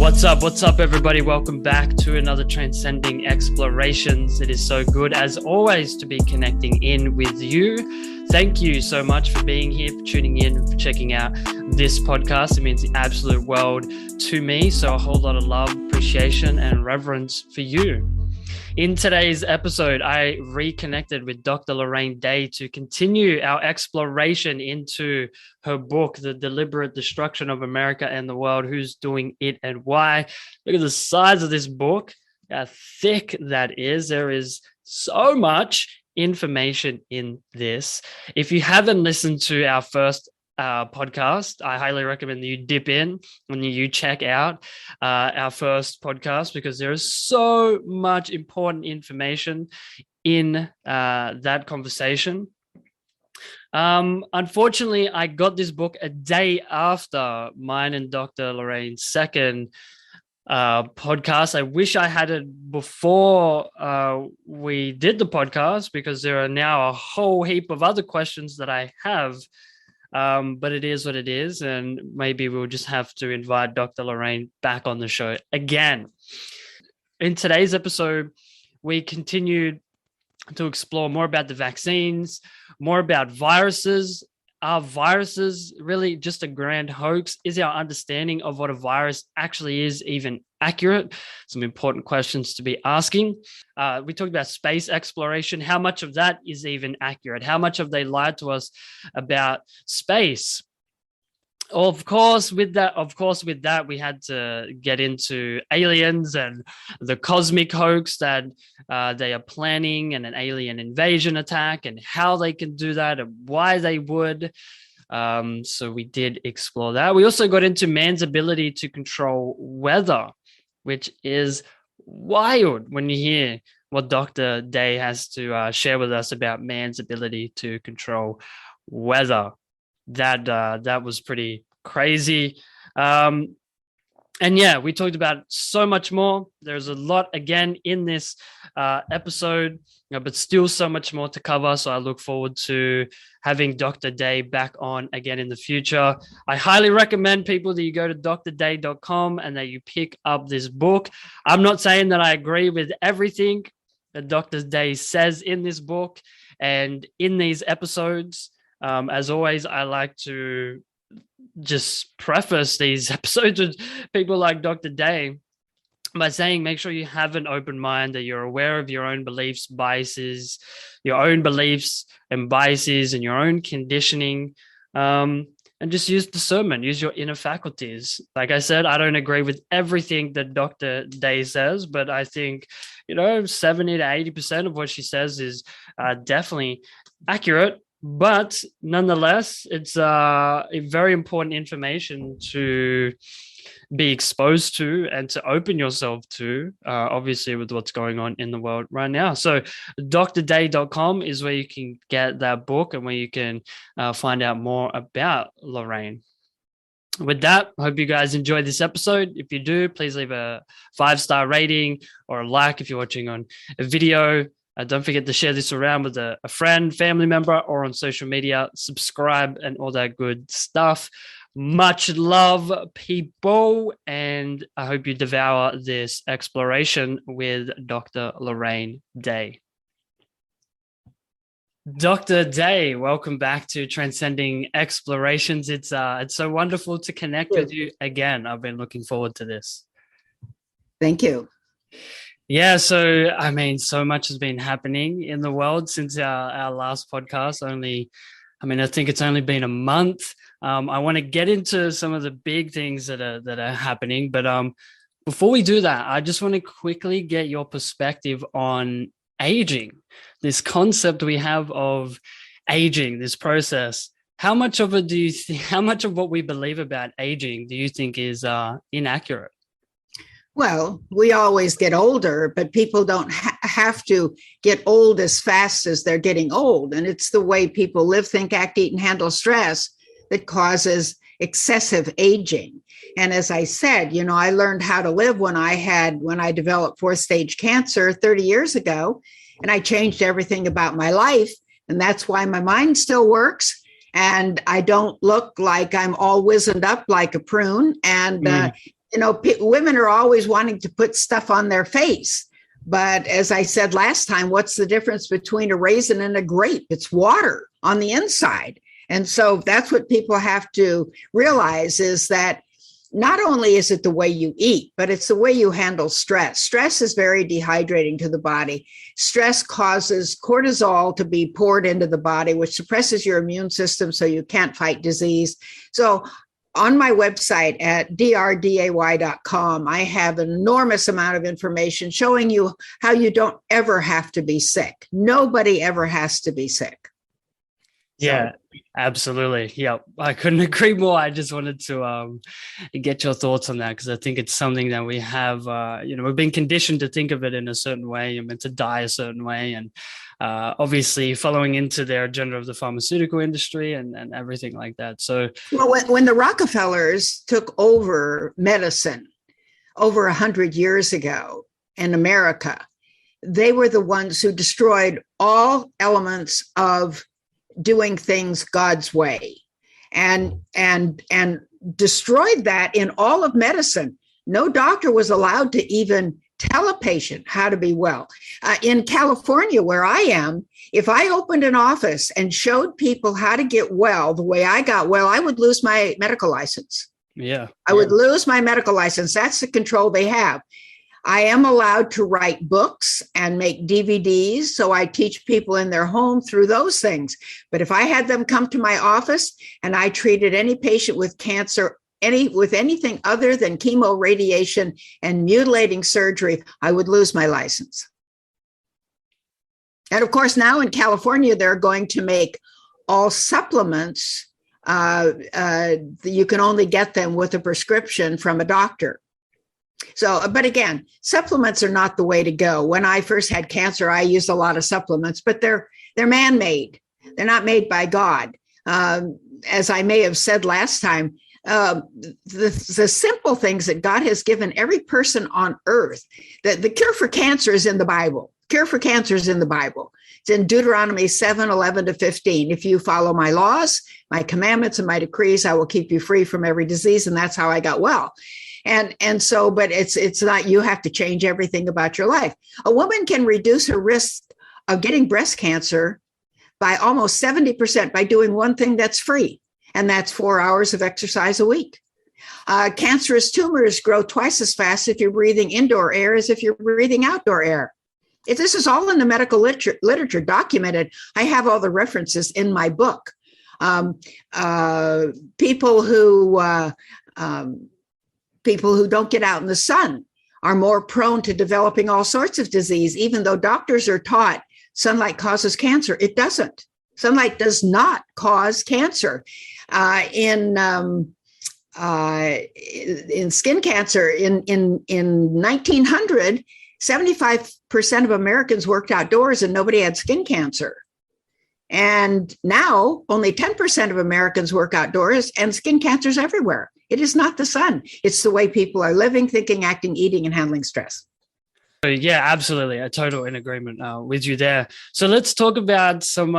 What's up, everybody? Welcome back to another Transcending Explorations. It is so good, as always, to be connecting in with you. Thank you so much for being here, for tuning in, for checking out this podcast. It means the absolute world to me. So a whole lot of love, appreciation, and reverence for you. In today's episode, I reconnected with Dr. Lorraine Day to continue our exploration into her book, The Deliberate Destruction of America and the World, Who's Doing It and Why. Look at the size of this book, how thick that is. There is so much information in this. If you haven't listened to our first podcast, I highly recommend that you dip in and you check out our first podcast, because there is so much important information in that conversation. Unfortunately, I got this book a day after mine and Dr. Lorraine's second podcast. I wish I had it before we did the podcast, because there are now a whole heap of other questions that I have. But it is what it is, and maybe we'll just have to invite Dr. Lorraine back on the show again. In today's episode, we continued to explore more about the vaccines, more about viruses. Are viruses really just a grand hoax? Is our understanding of what a virus actually is even accurate? Some important questions to be asking. We talked about space exploration. How much of that is even accurate? How much have they lied to us about space? Of course, with that, we had to get into aliens and the cosmic hoax that they are planning, and an alien invasion attack, and how they can do that and why they would. So we did explore that. We also got into man's ability to control weather, which is wild when you hear what Dr. Day has to share with us about man's ability to control weather. That was pretty crazy. And yeah, we talked about so much more. There's a lot again in this episode, but still so much more to cover. So I look forward to having Dr. Day back on again in the future. I highly recommend people that you go to drday.com and that you pick up this book. I'm not saying that I agree with everything that Dr. Day says in this book and in these episodes. As always, I like to just preface these episodes with people like Dr. Day by saying, make sure you have an open mind, that you're aware of your own beliefs, biases, your own beliefs and biases, and your own conditioning, and just use discernment, use your inner faculties. Like I said, I don't agree with everything that Dr. Day says, but I think, 70 to 80% of what she says is definitely accurate. But nonetheless, it's a very important information to be exposed to and to open yourself to, obviously, with what's going on in the world right now. So drday.com is where you can get that book and where you can find out more about Lorraine. With that, I hope you guys enjoyed this episode. If you do, please leave a 5-star rating or a like if you're watching on a video. Don't forget to share this around with a friend, family member, or on social media. Subscribe and all that good stuff. Much love, people, and I hope you devour this exploration with Dr. Lorraine Day. Dr. Day, welcome back to Transcending Explorations. It's so wonderful to connect with you again. I've been looking forward to this. Thank you. Yeah, so so much has been happening in the world since our last podcast. I think it's only been a month. I want to get into some of the big things that are happening, but before we do that, I just want to quickly get your perspective on aging. This concept we have of aging, this process. How much of what we believe about aging do you think is inaccurate? Well, we always get older, but people don't have to get old as fast as they're getting old. And it's the way people live, think, act, eat, and handle stress that causes excessive aging. And as I said, I learned how to live when I developed 4th-stage cancer 30 years ago, and I changed everything about my life. And that's why my mind still works. And I don't look like I'm all wizened up like a prune. And women are always wanting to put stuff on their face. But as I said last time, what's the difference between a raisin and a grape? It's water on the inside. And so that's what people have to realize, is that not only is it the way you eat, but it's the way you handle stress. Stress is very dehydrating to the body. Stress causes cortisol to be poured into the body, which suppresses your immune system so you can't fight disease. So on my website at drday.com, I have an enormous amount of information showing you how you don't ever have to be sick. Nobody ever has to be sick. Yeah, absolutely. Yeah, I couldn't agree more. I just wanted to get your thoughts on that, because I think it's something that we have, we've been conditioned to think of it in a certain way. You're meant to die a certain way. And obviously following into their agenda of the pharmaceutical industry and everything like that. So, well, when the Rockefellers took over medicine over 100 years ago in America, they were the ones who destroyed all elements of doing things God's way, and destroyed that in all of medicine. No doctor was allowed to even tell a patient how to be well. In California, where I am, if I opened an office and showed people how to get well the way I got well, I would lose my medical license. Yeah. I would lose my medical license. That's the control they have. I am allowed to write books and make DVDs, so I teach people in their home through those things. But if I had them come to my office and I treated any patient with cancer, with anything other than chemo, radiation, and mutilating surgery, I would lose my license. And of course, now in California, they're going to make all supplements. You can only get them with a prescription from a doctor. So, but again, supplements are not the way to go. When I first had cancer, I used a lot of supplements, but they're man-made. They're not made by God. As I may have said last time, the simple things that God has given every person on earth, the cure for cancer is in the Bible. Cure for cancer is in the Bible. It's in Deuteronomy 7:11-15. If you follow my laws, my commandments, and my decrees, I will keep you free from every disease. And that's how I got well. And so, but it's not, you have to change everything about your life. A woman can reduce her risk of getting breast cancer by almost 70% by doing one thing that's free, and that's 4 hours of exercise a week. Cancerous tumors grow twice as fast if you're breathing indoor air as if you're breathing outdoor air. If this is all in the medical literature documented, I have all the references in my book. People who don't get out in the sun are more prone to developing all sorts of disease, even though doctors are taught sunlight causes cancer. It doesn't. Sunlight does not cause cancer. In skin cancer, in 1900, 75% of Americans worked outdoors and nobody had skin cancer. And now only 10% of Americans work outdoors and skin cancer is everywhere. It is not the sun. It's the way people are living, thinking, acting, eating, and handling stress. Yeah, absolutely. A total in agreement with you there. So let's talk about some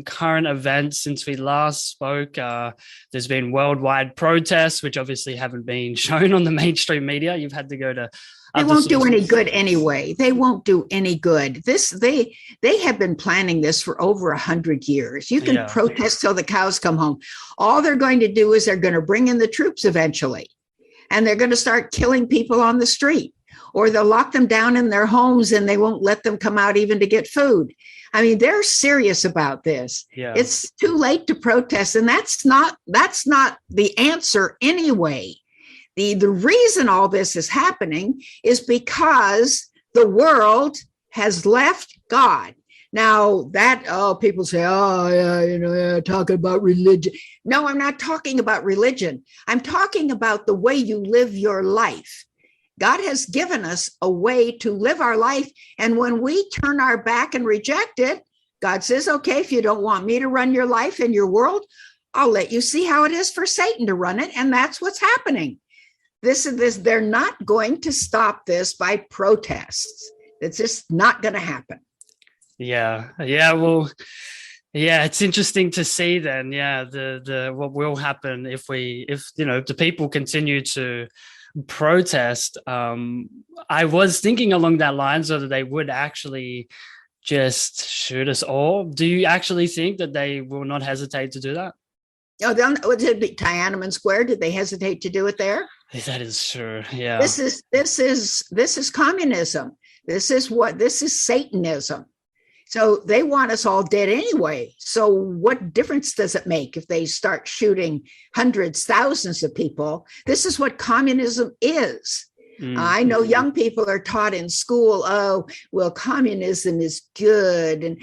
current events since we last spoke. There's been worldwide protests, which obviously haven't been shown on the mainstream media. You've had to go to. They won't do any good anyway. They won't do any good. They have been planning this for over 100 years. You can protest till the cows come home. All they're going to do is they're going to bring in the troops eventually, and they're going to start killing people on the street, or they'll lock them down in their homes and they won't let them come out even to get food. I mean, they're serious about this. Yeah. It's too late to protest, and that's not the answer anyway. The reason all this is happening is because the world has left God. Now people say, talking about religion. No, I'm not talking about religion. I'm talking about the way you live your life. God has given us a way to live our life. And when we turn our back and reject it, God says, okay, if you don't want me to run your life and your world, I'll let you see how it is for Satan to run it. And that's what's happening. They're not going to stop this by protests. It's just not going to happen. Yeah. Well, it's interesting to see then. Yeah, the what will happen if the people continue to protest, I was thinking along that line, so that they would actually just shoot us all. Do you actually think that they will not hesitate to do that? Oh, would it be Tiananmen Square? Did they hesitate to do it there? That is true. Yeah. This is communism. This is Satanism. So they want us all dead anyway. So what difference does it make if they start shooting hundreds, thousands of people? This is what communism is. I know young people are taught in school, oh, well, communism is good. And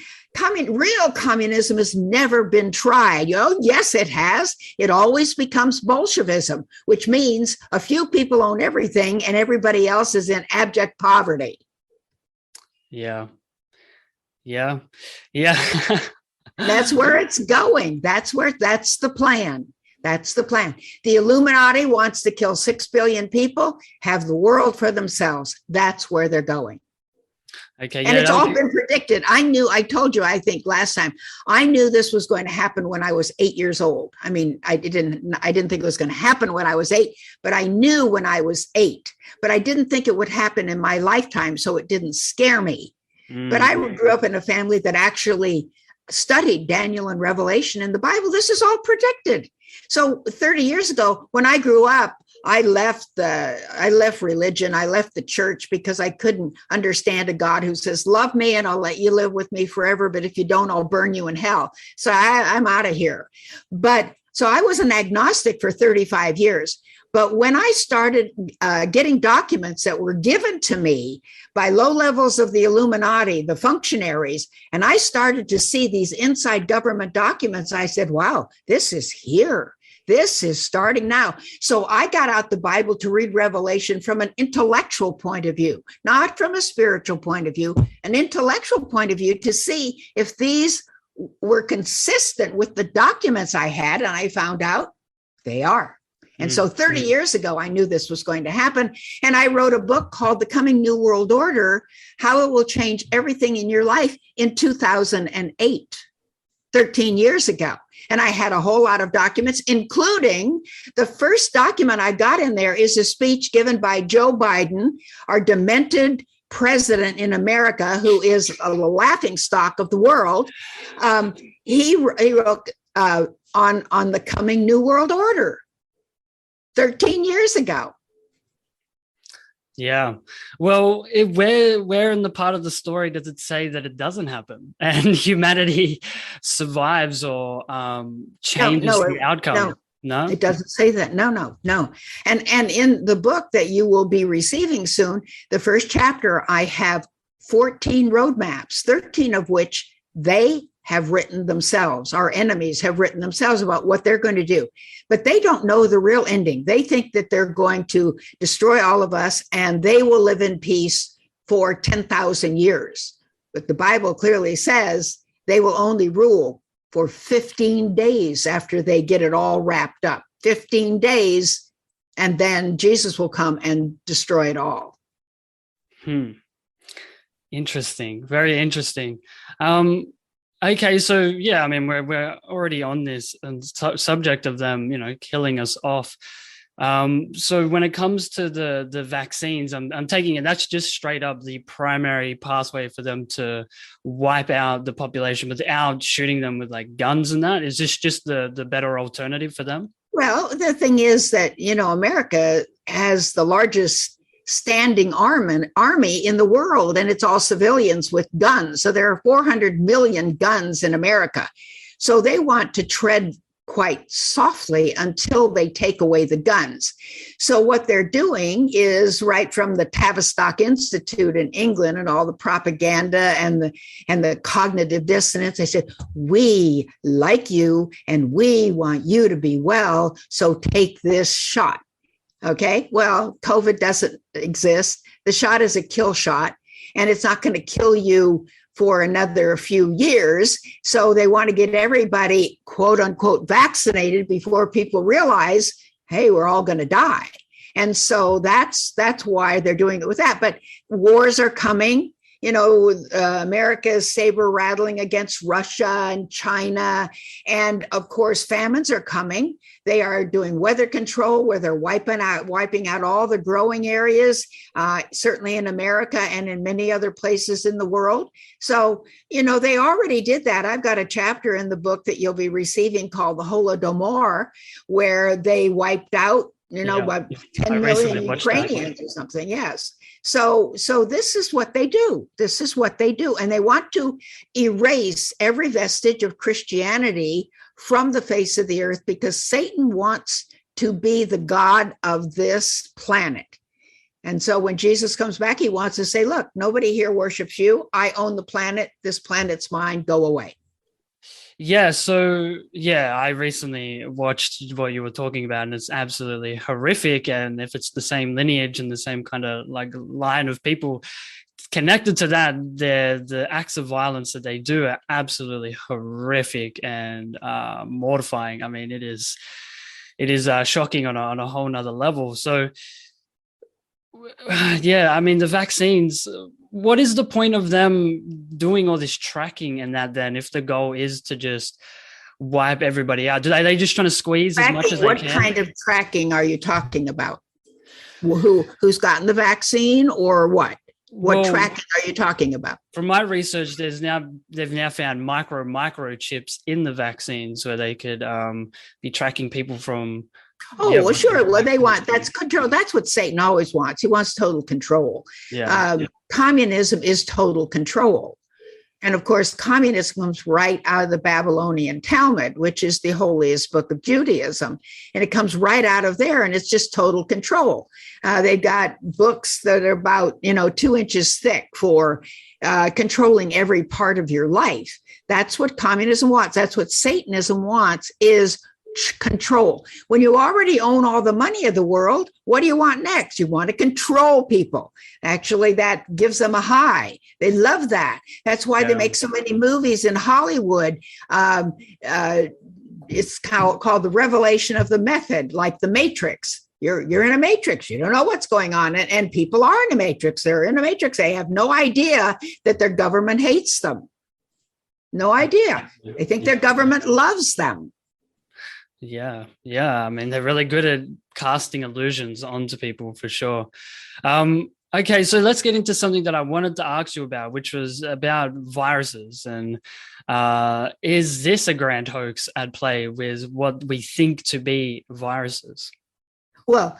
real communism has never been tried. Oh, yes, it has. It always becomes Bolshevism, which means a few people own everything and everybody else is in abject poverty. Yeah. That's where it's going. That's the plan. That's the plan. The Illuminati wants to kill 6 billion people, have the world for themselves. That's where they're going. Okay. And it's all been predicted. I told you, I think last time, I knew this was going to happen when I was 8 years old. I mean, I didn't think it was going to happen when I was 8, but I knew when I was 8, but I didn't think it would happen in my lifetime. So it didn't scare me. But I grew up in a family that actually studied Daniel and Revelation in the Bible. This is all predicted. So 30 years ago, when I grew up, I left religion. I left the church because I couldn't understand a God who says, love me and I'll let you live with me forever. But if you don't, I'll burn you in hell. So I'm out of here. So I was an agnostic for 35 years. But when I started getting documents that were given to me by low levels of the Illuminati, the functionaries, and I started to see these inside government documents, I said, wow, this is here. This is starting now. So I got out the Bible to read Revelation from an intellectual point of view, not from a spiritual point of view, an intellectual point of view to see if these were consistent with the documents I had. And I found out they are. And so 30 years ago, I knew this was going to happen. And I wrote a book called The Coming New World Order, How It Will Change Everything in Your Life in 2008, 13 years ago. And I had a whole lot of documents, including the first document I got in there is a speech given by Joe Biden, our demented president in America, who is a laughingstock of the world. He wrote on the coming New World Order 13 years ago. Yeah. Well, where in the part of the story does it say that it doesn't happen and humanity survives or changes the outcome? No, it doesn't say that. No. And in the book that you will be receiving soon, the first chapter, I have 14 roadmaps, 13 of which they have written themselves. Our enemies have written themselves about what they're going to do, but they don't know the real ending. They think that they're going to destroy all of us and they will live in peace for 10,000 years. But the Bible clearly says they will only rule for 15 days after they get it all wrapped up. 15 days, and then Jesus will come and destroy it all. Interesting. Very interesting. Okay, so yeah, I mean, we're already on this subject of them, killing us off. So when it comes to the vaccines, I'm taking it that's just straight up the primary pathway for them to wipe out the population without shooting them with like guns and that. Is this just the better alternative for them? Well, the thing is that America has the largest standing army in the world, and it's all civilians with guns. So there are 400 million guns in America. So they want to tread quite softly until they take away the guns. So what they're doing is right from the Tavistock Institute in England and all the propaganda and the cognitive dissonance, they said, we like you and we want you to be well, so take this shot. Okay, well, COVID doesn't exist. The shot is a kill shot, and it's not going to kill you for another few years. So they want to get everybody, quote unquote, vaccinated before people realize, hey, we're all going to die. And so that's why they're doing it with that. But wars are coming. America is saber rattling against Russia and China. And of course, famines are coming. They are doing weather control where they're wiping out all the growing areas, certainly in America and in many other places in the world. So, they already did that. I've got a chapter in the book that you'll be receiving called the Holodomor, where they wiped out, 10 million Ukrainians or something. Yes. So this is what they do. This is what they do. And they want to erase every vestige of Christianity from the face of the earth because Satan wants to be the God of this planet. And so when Jesus comes back, he wants to say, look, nobody here worships you. I own the planet. This planet's mine. Go away. Yeah. So, I recently watched what you were talking about, and it's absolutely horrific. And if it's the same lineage and the same kind of like line of people connected to that, the acts of violence that they do are absolutely horrific and mortifying. I mean, it is shocking on a whole nother level. So, I mean, the vaccines, what is the point of them doing all this tracking and that then if the goal is to just wipe everybody out? Are they just trying to squeeze as much as they can? What kind of tracking are you talking about? Who's gotten the vaccine or what? What tracking are you talking about? From my research, they've now found microchips in the vaccines where they could be tracking people from. Well, sure. Well, that's control. That's what Satan always wants. He wants total control. Communism is total control. And of course, communism comes right out of the Babylonian Talmud, which is the holiest book of Judaism. And it comes right out of there, and it's just total control. They've got books that are about, 2 inches thick for controlling every part of your life. That's what communism wants. That's what Satanism wants, is control. When you already own all the money of the world, what do you want next? You want to control people. Actually, that gives them a high. They love that. That's why they make so many movies in Hollywood. It's called the revelation of the method, like the Matrix. You're in a matrix. You don't know what's going on. And people are in a matrix. They're in a matrix. They have no idea that their government hates them. No idea. They think their government loves them. Yeah. I mean, they're really good at casting illusions onto people for sure. Okay, so let's get into something that I wanted to ask you about, which was about viruses. And is this a grand hoax at play with what we think to be viruses? Well,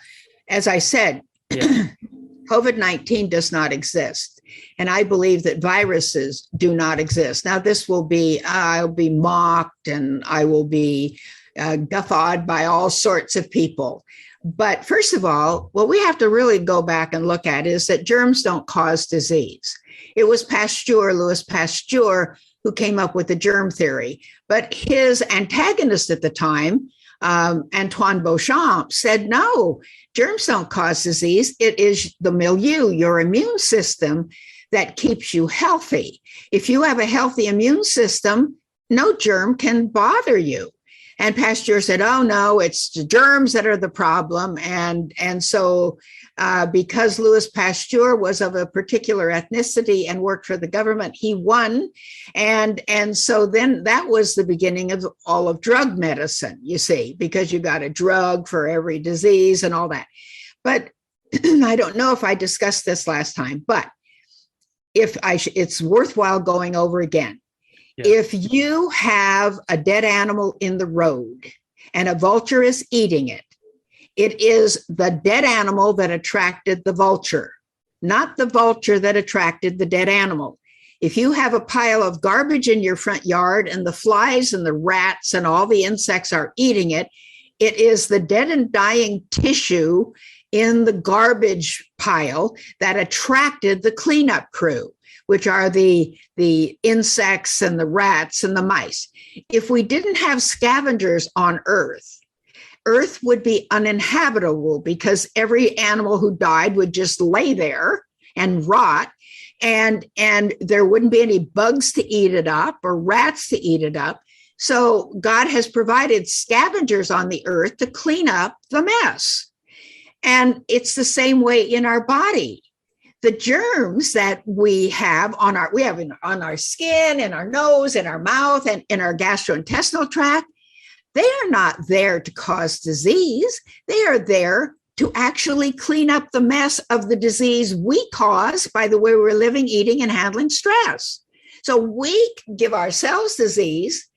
as I said, COVID-19 does not exist. And I believe that viruses do not exist. Now, I'll be mocked and I will be guffawed by all sorts of people. But first of all, what we have to really go back and look at is that germs don't cause disease. It was Louis Pasteur, who came up with the germ theory. But his antagonist at the time, Antoine Beauchamp, said, no, germs don't cause disease. It is the milieu, your immune system, that keeps you healthy. If you have a healthy immune system, no germ can bother you. And Pasteur said, oh, no, it's the germs that are the problem. And so because Louis Pasteur was of a particular ethnicity and worked for the government, he won. And so then that was the beginning of all of drug medicine, you see, because you got a drug for every disease and all that. But I don't know if I discussed this last time, but it's worthwhile going over again. Yeah. If you have a dead animal in the road and a vulture is eating it, it is the dead animal that attracted the vulture, not the vulture that attracted the dead animal. If you have a pile of garbage in your front yard and the flies and the rats and all the insects are eating it, it is the dead and dying tissue in the garbage pile that attracted the cleanup crew, which are the insects and the rats and the mice. If we didn't have scavengers on Earth would be uninhabitable because every animal who died would just lay there and rot, and there wouldn't be any bugs to eat it up or rats to eat it up. So God has provided scavengers on the earth to clean up the mess. And it's the same way in our body. the germs that we have on our skin, in our nose, in our mouth, and in our gastrointestinal tract, they are not there to cause disease. They are there to actually clean up the mess of the disease we cause by the way we're living, eating, and handling stress. So we give ourselves disease,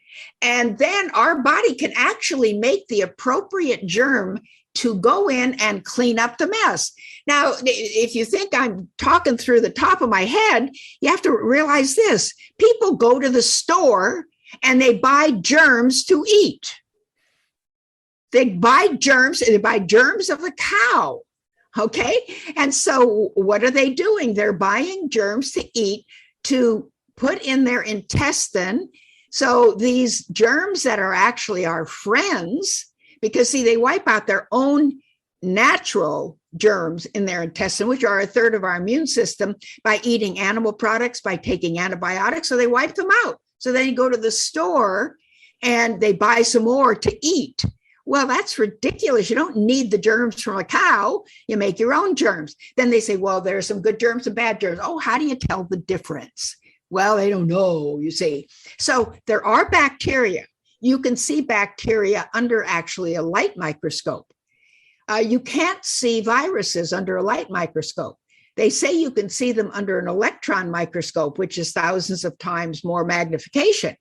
and then our body can actually make the appropriate germ to go in and clean up the mess. Now, if you think I'm talking through the top of my head, you have to realize this. People go to the store and they buy germs to eat. They buy germs of the cow. Okay. And so what are they doing? They're buying germs to eat, to put in their intestine. So these germs that are actually our friends, because see, they wipe out their own natural germs in their intestine, which are a third of our immune system, by eating animal products, by taking antibiotics. So they wipe them out. So then you go to the store and they buy some more to eat. Well, that's ridiculous. You don't need the germs from a cow. You make your own germs. Then they say, well, there are some good germs and bad germs. Oh, how do you tell the difference? Well, they don't know, you see. So there are bacteria. You can see bacteria under actually a light microscope. You can't see viruses under a light microscope. They say you can see them under an electron microscope, which is thousands of times more magnification.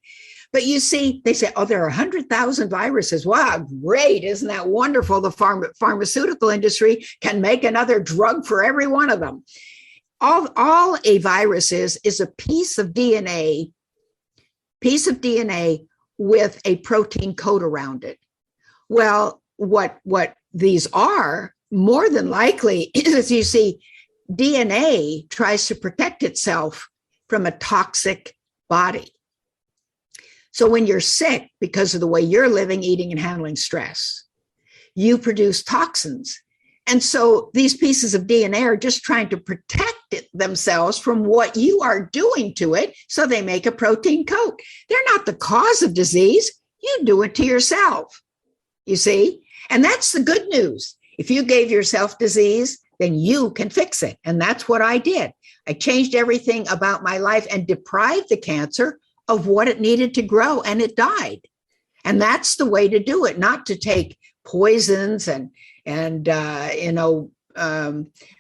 But you see, they say, oh, there are 100,000 viruses. Wow, great. Isn't that wonderful? The pharmaceutical industry can make another drug for every one of them. All a virus is a piece of DNA with a protein coat around it. Well, what these are, more than likely, is, you see, DNA tries to protect itself from a toxic body. So when you're sick, because of the way you're living, eating, and handling stress, you produce toxins. And so these pieces of DNA are just trying to protect themselves from what you are doing to it. So they make a protein coat. They're not the cause of disease. You do it to yourself, you see? And that's the good news. If you gave yourself disease, then you can fix it. And that's what I did. I changed everything about my life and deprived the cancer of what it needed to grow, and it died. And that's the way to do it, not to take poisons and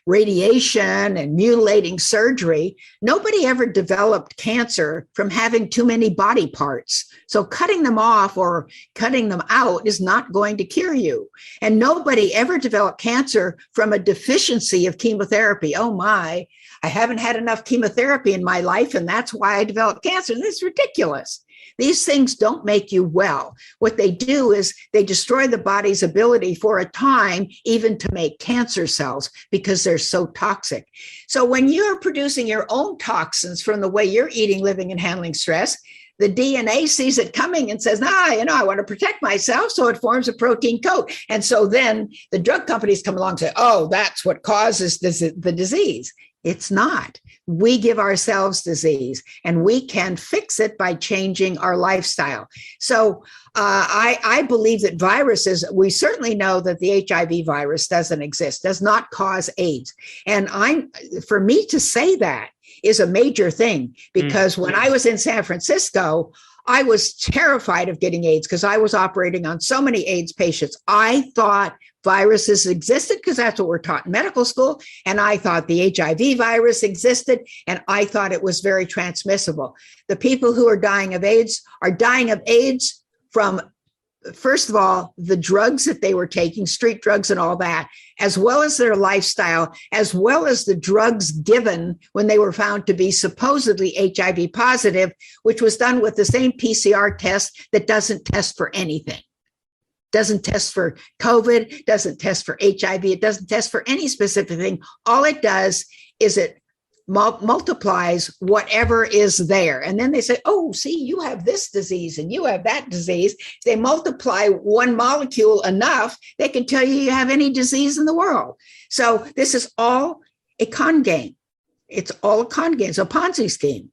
radiation and mutilating surgery. Nobody ever developed cancer from having too many body parts. So cutting them off or cutting them out is not going to cure you. And nobody ever developed cancer from a deficiency of chemotherapy. Oh my, I haven't had enough chemotherapy in my life, and that's why I developed cancer. This is ridiculous. These things don't make you well. What they do is they destroy the body's ability for a time even to make cancer cells because they're so toxic. So when you're producing your own toxins from the way you're eating, living, and handling stress, the DNA sees it coming and says, I want to protect myself. So it forms a protein coat. And so then the drug companies come along and say, oh, that's what causes the disease. It's not. We give ourselves disease, and we can fix it by changing our lifestyle. So I believe that viruses, we certainly know that the HIV virus doesn't exist, does not cause AIDS. And for me to say that is a major thing, because when I was in San Francisco, I was terrified of getting AIDS because I was operating on so many AIDS patients. I thought viruses existed because that's what we're taught in medical school. And I thought the HIV virus existed, and I thought it was very transmissible. The people who are dying of AIDS from, first of all, the drugs that they were taking, street drugs and all that, as well as their lifestyle, as well as the drugs given when they were found to be supposedly HIV positive, which was done with the same PCR test that doesn't test for anything. Doesn't test for COVID, doesn't test for HIV, it doesn't test for any specific thing. All it does is it multiplies whatever is there. And then they say, oh, see, you have this disease and you have that disease. They multiply one molecule enough, they can tell you have any disease in the world. So this is all a con game. It's all a con game. It's a Ponzi scheme.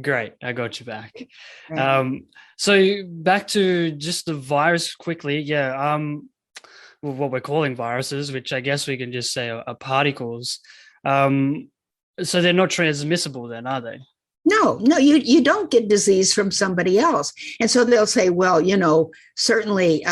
Great. I got you back. Right. So back to just the virus quickly. Yeah. What we're calling viruses, which I guess we can just say are particles. So they're not transmissible then, are they? No, you don't get disease from somebody else. And so they'll say, well, certainly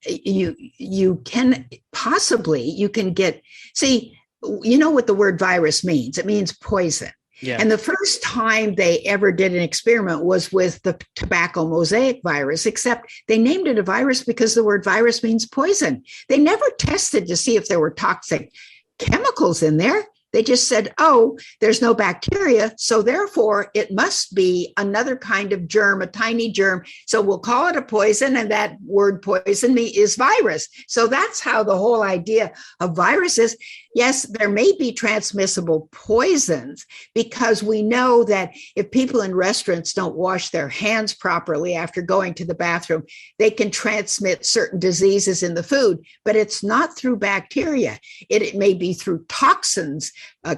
you can get, see, you know what the word virus means? It means poison. Yeah. And the first time they ever did an experiment was with the tobacco mosaic virus, except they named it a virus because the word virus means poison. They never tested to see if there were toxic chemicals in there. They just said, oh, there's no bacteria, so therefore it must be another kind of germ, a tiny germ. So we'll call it a poison, and that word poison is virus. So that's how the whole idea of viruses. Yes, there may be transmissible poisons because we know that if people in restaurants don't wash their hands properly after going to the bathroom, they can transmit certain diseases in the food, but it's not through bacteria. It may be through toxins,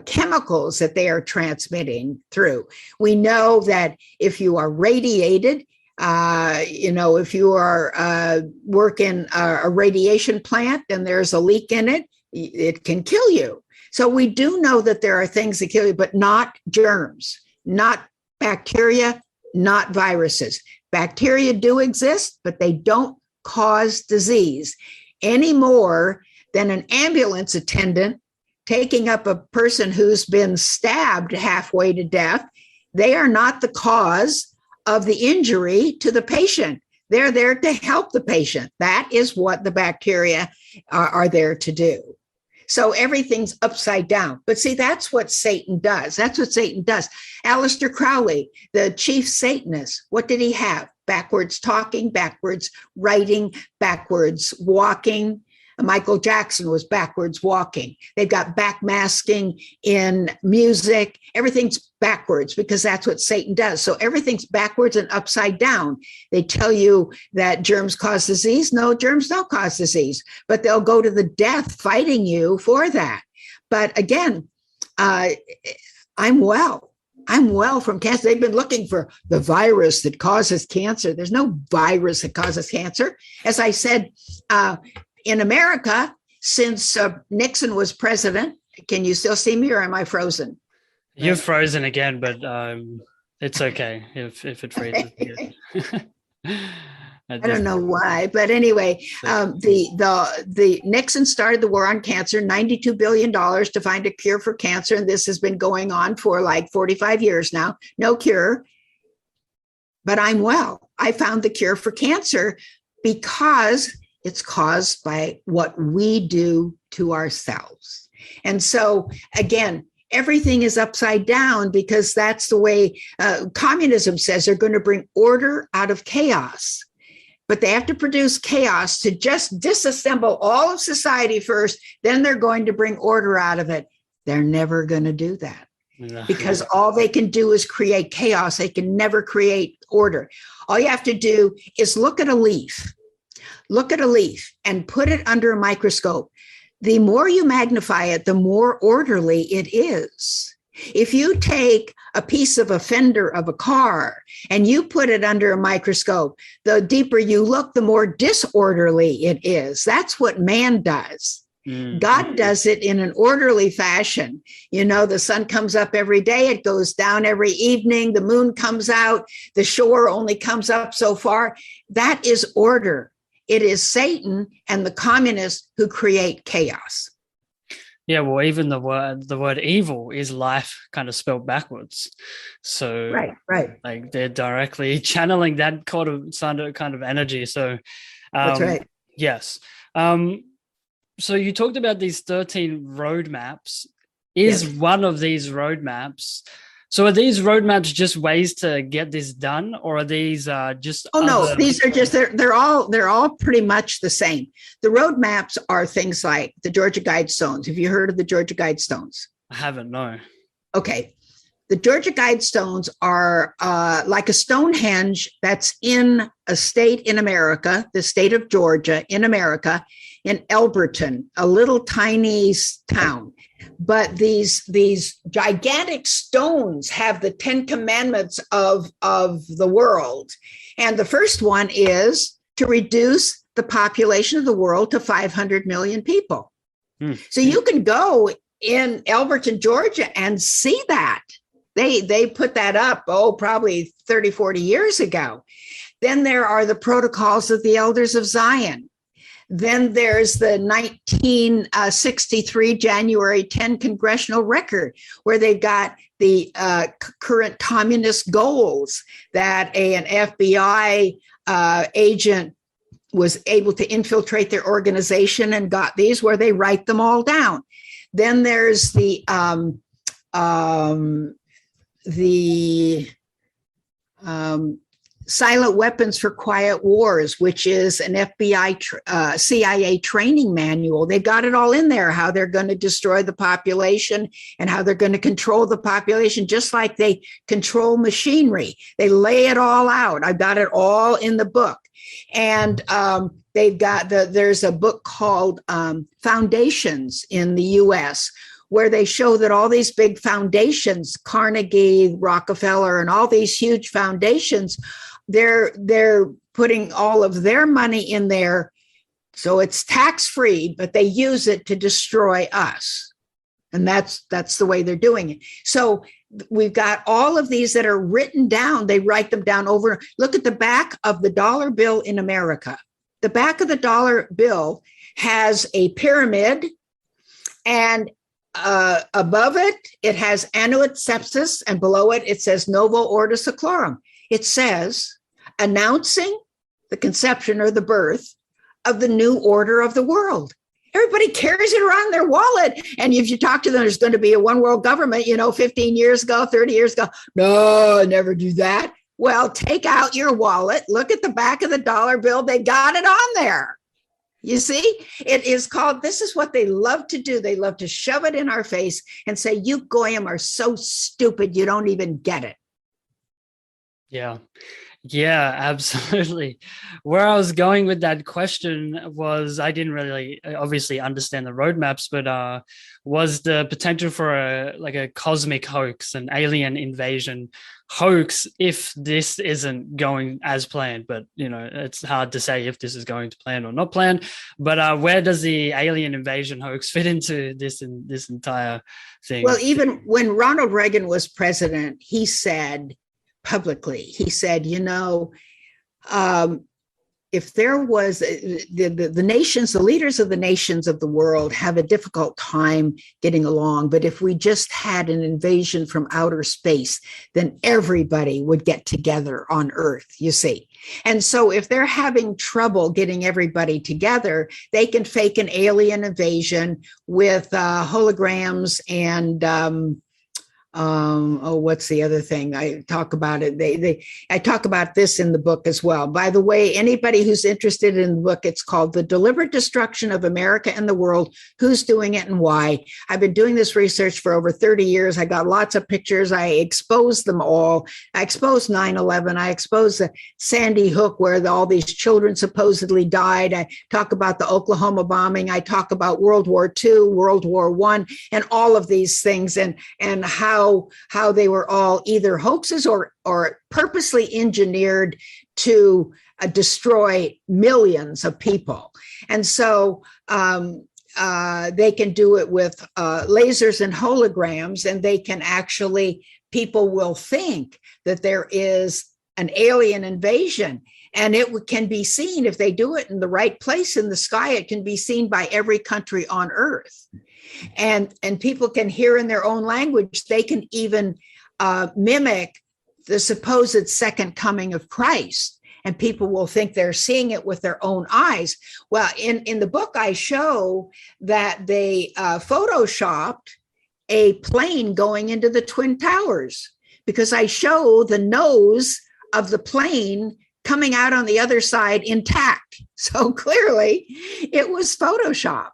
chemicals that they are transmitting through. We know that if you are radiated, if you are work in a radiation plant and there's a leak in it, it can kill you. So we do know that there are things that kill you, but not germs, not bacteria, not viruses. Bacteria do exist, but they don't cause disease any more than an ambulance attendant taking up a person who's been stabbed halfway to death. They are not the cause of the injury to the patient. They're there to help the patient. That is what the bacteria are there to do. So everything's upside down. But see, that's what Satan does. That's what Satan does. Aleister Crowley, the chief Satanist, what did he have? Backwards talking, backwards writing, backwards walking. Michael Jackson was backwards walking. They've got backmasking in music. Everything's backwards because that's what Satan does. So everything's backwards and upside down. They tell you that germs cause disease. No, germs don't cause disease, but they'll go to the death fighting you for that. But again, I'm well. I'm well from cancer. They've been looking for the virus that causes cancer. There's no virus that causes cancer. As I said, in America, since Nixon was president, can you still see me or am I frozen? You're frozen again, but it's okay if it freezes again. I don't know why, but anyway, the Nixon started the war on cancer, $92 billion to find a cure for cancer. And this has been going on for like 45 years now. No cure, but I'm well. I found the cure for cancer because it's caused by what we do to ourselves. And so, again, everything is upside down because that's the way communism says they're going to bring order out of chaos. But they have to produce chaos to just disassemble all of society first. Then they're going to bring order out of it. They're never going to do that because all they can do is create chaos. They can never create order. All you have to do is look at a leaf. Look at a leaf and put it under a microscope. The more you magnify it, the more orderly it is. If you take a piece of a fender of a car and you put it under a microscope, the deeper you look, the more disorderly it is. That's what man does. God does it in an orderly fashion. You know, the sun comes up every day. It goes down every evening. The moon comes out. The shore only comes up so far. That is order. It is Satan and the communists who create chaos. Yeah, well, even the word evil is life kind of spelled backwards. So right. Like they're directly channeling that kind of energy. So that's right. Yes. So you talked about these 13 roadmaps. Is one of these roadmaps? So are these roadmaps just ways to get this done, or are these just? Oh no, these are just they're all pretty much the same. The roadmaps are things like the Georgia Guidestones. Have you heard of the Georgia Guidestones? I haven't. No. Okay, the Georgia Guidestones are like a Stonehenge that's in a state in America, the state of Georgia in America, in Elberton, a little tiny town. But these gigantic stones have the 10 commandments of the world. And the first one is to reduce the population of the world to 500 million people. So you can go in Elberton, Georgia, and see that. They put that up, probably 30, 40 years ago. Then there are the protocols of the Elders of Zion. Then there's the 1963 January 10 congressional record, where they've got the current communist goals that an FBI agent was able to infiltrate their organization and got these, where they write them all down. Then there's the Silent Weapons for Quiet Wars, which is an FBI, CIA training manual. They've got it all in there, how they're going to destroy the population and how they're going to control the population, just like they control machinery. They lay it all out. I've got it all in the book. And they've got there's a book called Foundations in the US, where they show that all these big foundations, Carnegie, Rockefeller, and all these huge foundations, they're putting all of their money in there. So it's tax-free, but they use it to destroy us. And that's the way they're doing it. So we've got all of these that are written down. They write them down over. Look at the back of the dollar bill in America. The back of the dollar bill has a pyramid, and above it, it has annuit sepsis, and below it, it says Novo Ordo Seclorum. It says, announcing the conception or the birth of the new order of the world. Everybody carries it around in their wallet. And if you talk to them, there's going to be a one world government, 15 years ago, 30 years ago. No, never do that. Well, take out your wallet, look at the back of the dollar bill. They got it on there. You see, it is called, this is what they love to do. They love to shove it in our face and say, you Goyim are so stupid, you don't even get it. Yeah. Yeah, absolutely. Where I was going with that question was, I didn't really obviously understand the roadmaps, but was the potential for a cosmic hoax, an alien invasion hoax, if this isn't going as planned. But it's hard to say if this is going to plan or not plan. But where does the alien invasion hoax fit into this entire thing? Well, even when Ronald Reagan was president, he said publicly, if there was the nations, the leaders of the nations of the world have a difficult time getting along, but if we just had an invasion from outer space, then everybody would get together on Earth, you see. And so if they're having trouble getting everybody together, they can fake an alien invasion with holograms and what's the other thing? I talk about it. I talk about this in the book as well. By the way, anybody who's interested in the book, it's called The Deliberate Destruction of America and the World, Who's Doing It and Why. I've been doing this research for over 30 years. I got lots of pictures. I exposed them all. I exposed 9/11. I exposed the Sandy Hook, where all these children supposedly died. I talk about the Oklahoma bombing. I talk about World War II, World War I, and all of these things, and how they were all either hoaxes or purposely engineered to destroy millions of people. And so they can do it with lasers and holograms, and they can actually, people will think that there is an alien invasion. And it can be seen, if they do it in the right place in the sky, it can be seen by every country on Earth. And people can hear in their own language. They can even mimic the supposed second coming of Christ, and people will think they're seeing it with their own eyes. Well, in the book, I show that they photoshopped a plane going into the Twin Towers, because I show the nose of the plane coming out on the other side intact. So clearly it was photoshopped.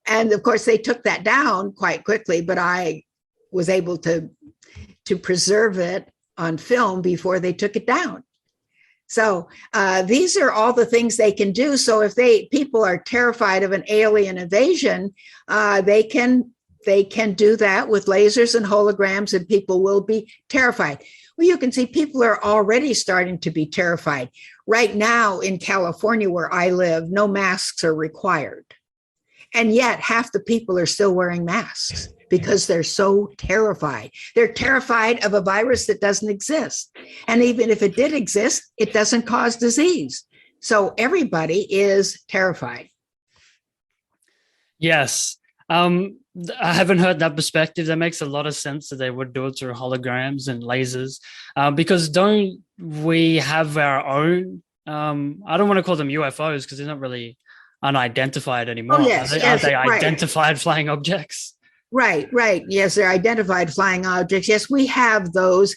And of course, they took that down quite quickly, but I was able to preserve it on film before they took it down. So these are all the things they can do. So if people are terrified of an alien invasion, they can do that with lasers and holograms, and people will be terrified. Well, you can see people are already starting to be terrified. Right now in California, where I live, no masks are required. And yet half the people are still wearing masks because they're so terrified. They're terrified of a virus that doesn't exist. And even if it did exist, it doesn't cause disease. So everybody is terrified. Yes. I haven't heard that perspective. That makes a lot of sense that they would do it through holograms and lasers, because don't we have our own, I don't want to call them UFOs because they're not really unidentified anymore. Oh, yes, Are they right. identified flying objects? Right. Yes, they're identified flying objects. Yes, we have those.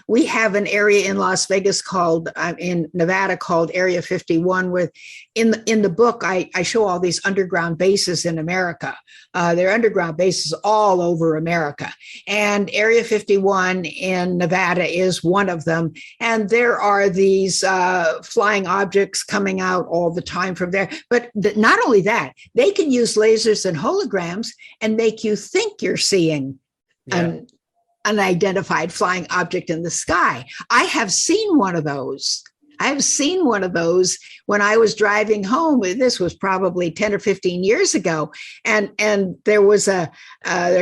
We have an area in Las Vegas called, in Nevada, called Area 51, where in the book, I show all these underground bases in America. There are underground bases all over America. And Area 51 in Nevada is one of them. And there are these flying objects coming out all the time from there. But not only that, they can use lasers and holograms and make you think you're seeing an unidentified flying object in the sky. I have seen one of those. When I was driving home. This was probably 10 or 15 years ago. And there was a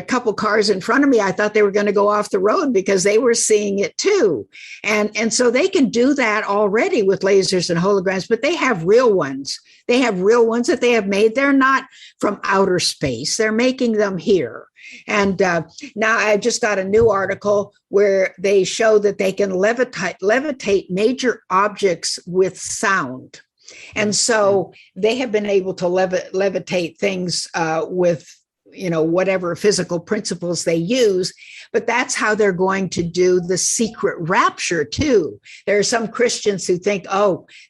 couple cars in front of me. I thought they were going to go off the road because they were seeing it too. And so they can do that already with lasers and holograms, but they have real ones. They have real ones that they have made. They're not from outer space. They're making them here. And now I just got a new article where they show that they can levitate major objects with sound. And so they have been able to levitate things with, whatever physical principles they use. But that's how they're going to do the secret rapture too. There are some Christians who think,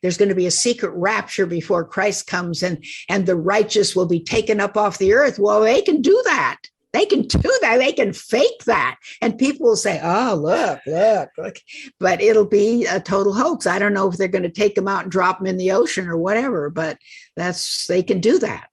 there's going to be a secret rapture before Christ comes and the righteous will be taken up off the earth. Well, they can do that. They can do that. They can fake that. And people will say, look. But it'll be a total hoax. I don't know if they're going to take them out and drop them in the ocean or whatever, but they can do that.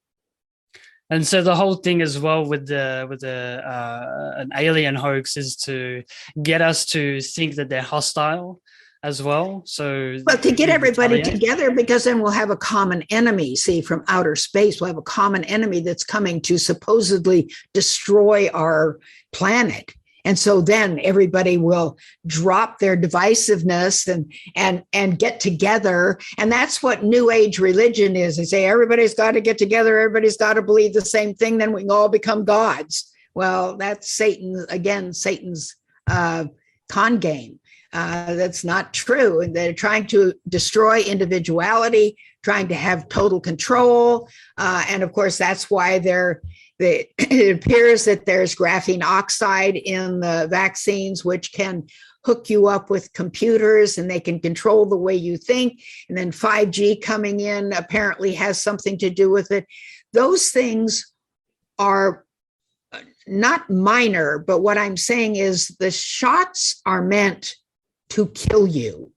And so the whole thing as well with an alien hoax is to get us to think that they're hostile as well. So, but to get everybody together, because then we'll have a common enemy. See, from outer space, we'll have a common enemy that's coming to supposedly destroy our planet. And so then everybody will drop their divisiveness and get together. And that's what New Age religion is. They say everybody's got to get together. Everybody's got to believe the same thing. Then we can all become gods. Well, that's Satan's con game. That's not true. And they're trying to destroy individuality, trying to have total control. And of course, that's why it appears that there's graphene oxide in the vaccines, which can hook you up with computers and they can control the way you think. And then 5G coming in apparently has something to do with it. Those things are not minor, but what I'm saying is the shots are meant to kill you.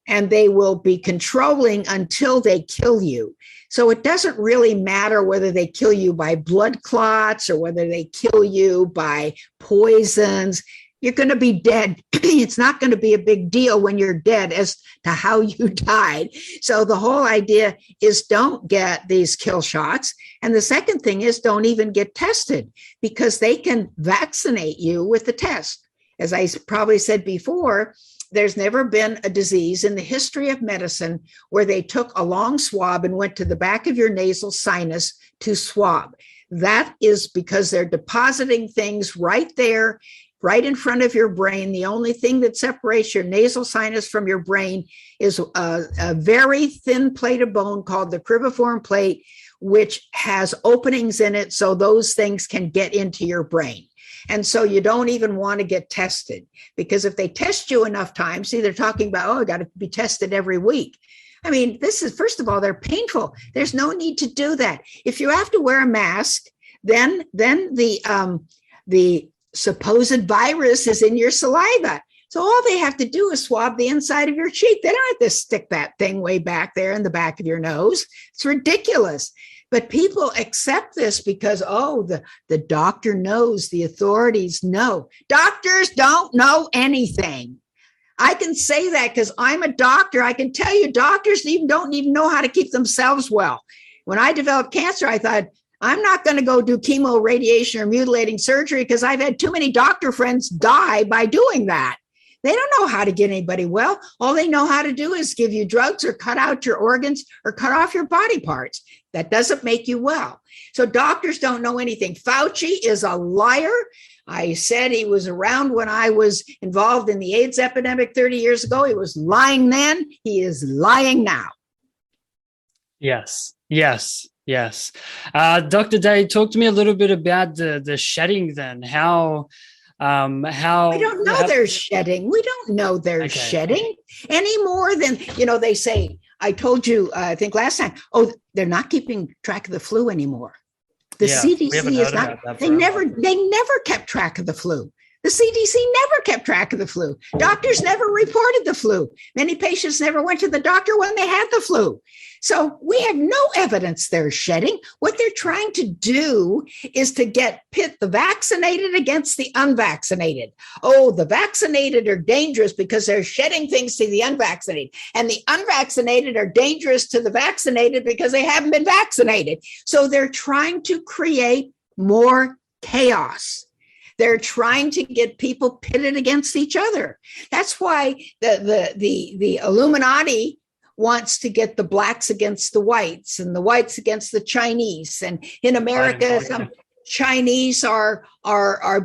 And they will be controlling until they kill you. So it doesn't really matter whether they kill you by blood clots or whether they kill you by poisons. You're going to be dead. It's not going to be a big deal when you're dead as to how you died. So the whole idea is don't get these kill shots. And the second thing is don't even get tested because they can vaccinate you with the test. As I probably said before, there's never been a disease in the history of medicine where they took a long swab and went to the back of your nasal sinus to swab. That is because they're depositing things right there, right in front of your brain. The only thing that separates your nasal sinus from your brain is a very thin plate of bone called the cribriform plate, which has openings in it so those things can get into your brain. And so you don't even want to get tested because if they test you enough times, see, they're talking about, I got to be tested every week. I mean, this is, first of all, they're painful. There's no need to do that. If you have to wear a mask, then the supposed virus is in your saliva. So all they have to do is swab the inside of your cheek. They don't have to stick that thing way back there in the back of your nose. It's ridiculous. But people accept this because, the doctor knows, the authorities know. Doctors don't know anything. I can say that because I'm a doctor. I can tell you doctors don't even know how to keep themselves well. When I developed cancer, I thought, I'm not going to go do chemo, radiation, or mutilating surgery because I've had too many doctor friends die by doing that. They don't know how to get anybody well. All they know how to do is give you drugs or cut out your organs or cut off your body parts. That doesn't make you well. So doctors don't know anything. Fauci is a liar. I said he was around when I was involved in the AIDS epidemic 30 years ago. He was lying then. He is lying now. Yes. Dr. Day, talk to me a little bit about the shedding then. How we don't know they're shedding. We don't know they're shedding any more than, they say, I told you, I think last time, they're not keeping track of the flu anymore. The CDC is not, they never kept track of the flu. The CDC never kept track of the flu. Doctors never reported the flu. Many patients never went to the doctor when they had the flu. So we have no evidence they're shedding. What they're trying to do is to pit the vaccinated against the unvaccinated. Oh, the vaccinated are dangerous because they're shedding things to the unvaccinated. And the unvaccinated are dangerous to the vaccinated because they haven't been vaccinated. So they're trying to create more chaos. They're trying to get people pitted against each other. That's why the Illuminati wants to get the blacks against the whites and the whites against the Chinese. And in America, some Chinese are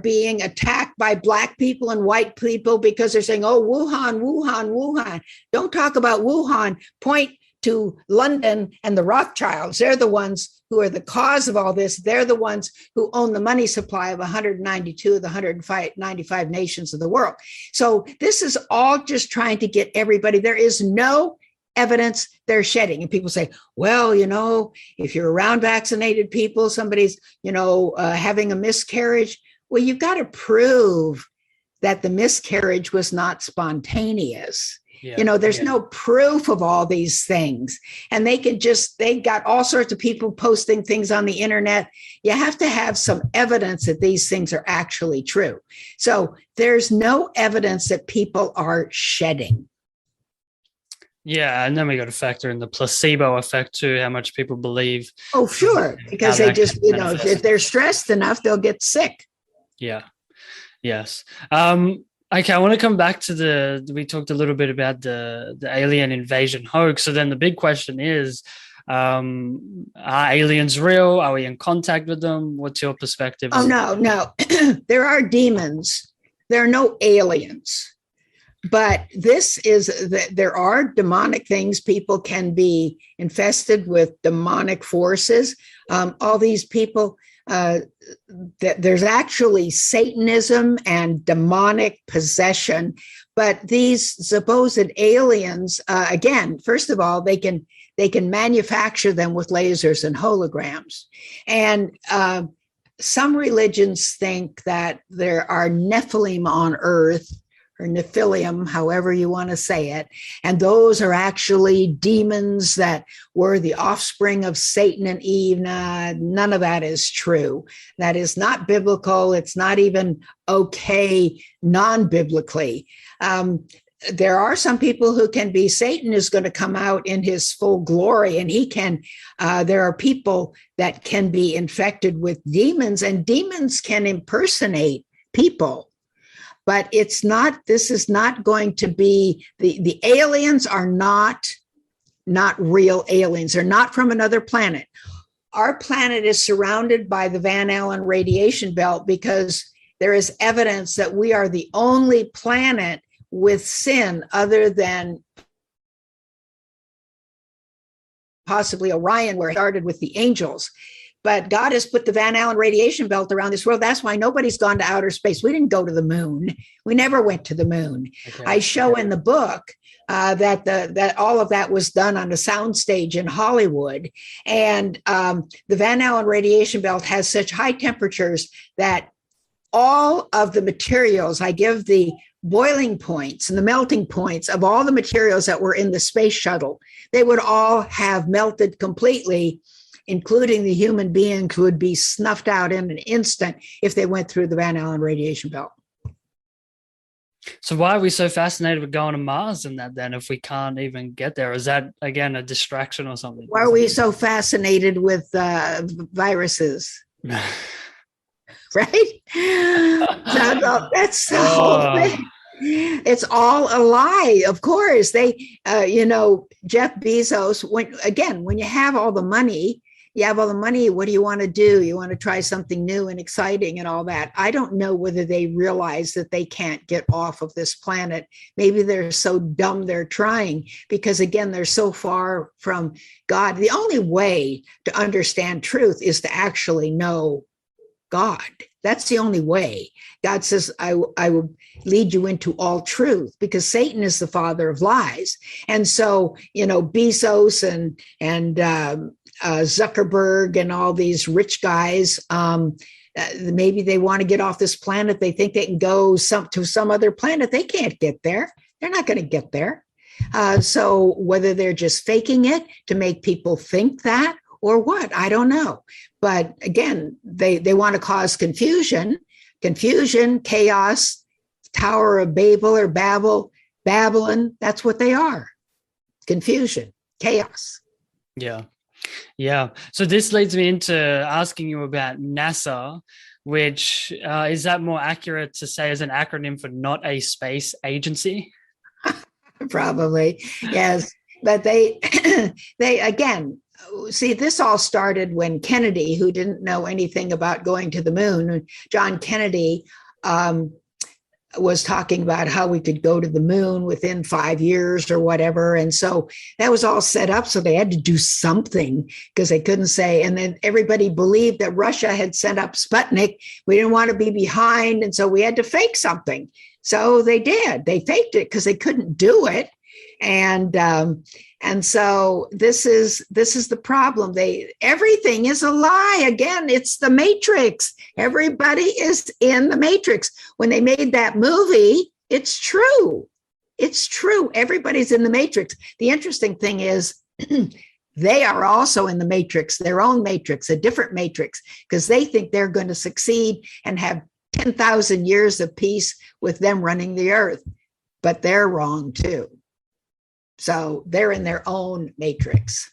being attacked by black people and white people because they're saying, oh, Wuhan. Don't talk about Wuhan. Point to London and the Rothschilds. They're the ones who are the cause of all this. They're the ones who own the money supply of 192 of the 195 nations of the world. So this is all just trying to get everybody. There is no evidence they're shedding. And people say, well, if you're around vaccinated people, somebody's, having a miscarriage. Well, you've got to prove that the miscarriage was not spontaneous. There's no proof of all these things. And they got all sorts of people posting things on the internet. You have to have some evidence that these things are actually true. So there's no evidence that people are shedding. Yeah, and then we got to factor in the placebo effect too, how much people believe. Oh, sure, because they just, if they're stressed enough, they'll get sick. Yeah, yes. Okay, I want to come back to we talked a little bit about the alien invasion hoax. So then the big question is, are aliens real? Are we in contact with them? What's your perspective? Oh, no. There are demons. There are no aliens. But there are demonic things. People can be infested with demonic forces. All these people, there's actually Satanism and demonic possession. But these supposed aliens, again, first of all, they can manufacture them with lasers and holograms. And some religions think that there are Nephilim on Earth, or Nephilim, however you want to say it. And those are actually demons that were the offspring of Satan and Eve. None of that is true. That is not biblical. It's not even okay non-biblically. There are some people who can be, Satan is going to come out in his full glory, and there are people that can be infected with demons, and demons can impersonate people. But this is not going to be, the aliens are not real aliens. They're not from another planet. Our planet is surrounded by the Van Allen radiation belt because there is evidence that we are the only planet with sin other than possibly Orion, where it started with the angels. But God has put the Van Allen radiation belt around this world. That's why nobody's gone to outer space. We didn't go to the moon. We never went to the moon. Okay. I show in the book that all of that was done on a soundstage in Hollywood. And the Van Allen radiation belt has such high temperatures that all of the materials, I give the boiling points and the melting points of all the materials that were in the space shuttle, they would all have melted completely, including the human being who would be snuffed out in an instant if they went through the Van Allen radiation belt. So why are we so fascinated with going to Mars and that then if we can't even get there? Is that, again, a distraction or something? Why are we so fascinated with viruses? Right? So that's the whole thing. It's all a lie. Of course, Jeff Bezos. When you have all the money, what do you want to do? You want to try something new and exciting and all that. I don't know whether they realize that they can't get off of this planet. Maybe they're so dumb they're trying, because again, they're so far from God. The only way to understand truth is to actually know God. That's the only way. God says, I will lead you into all truth, because Satan is the father of lies. And so, Bezos and Zuckerberg and all these rich guys, maybe they want to get off this planet. They think they can go to some other planet. They can't get there. They're not going to get there. So whether they're just faking it to make people think that or what, I don't know. But again, they want to cause confusion, chaos, Tower of Babel or Babylon. That's what they are. Confusion, chaos. Yeah. Yeah. So this leads me into asking you about NASA, which is that more accurate to say as an acronym for not a space agency? Probably, yes. But they again, see, this all started when Kennedy, who didn't know anything about going to the moon, John Kennedy, was talking about how we could go to the moon within 5 years or whatever. And so that was all set up. So they had to do something, because they couldn't say, and then everybody believed that Russia had sent up Sputnik. We didn't want to be behind. And so we had to fake something. So they did. They faked it because they couldn't do it. And so this is the problem. Everything is a lie. Again, it's the Matrix. Everybody is in the Matrix. When they made that movie, it's true. It's true. Everybody's in the Matrix. The interesting thing is they are also in the Matrix, their own Matrix, a different Matrix, because they think they're going to succeed and have 10,000 years of peace with them running the earth. But they're wrong too. So they're in their own matrix.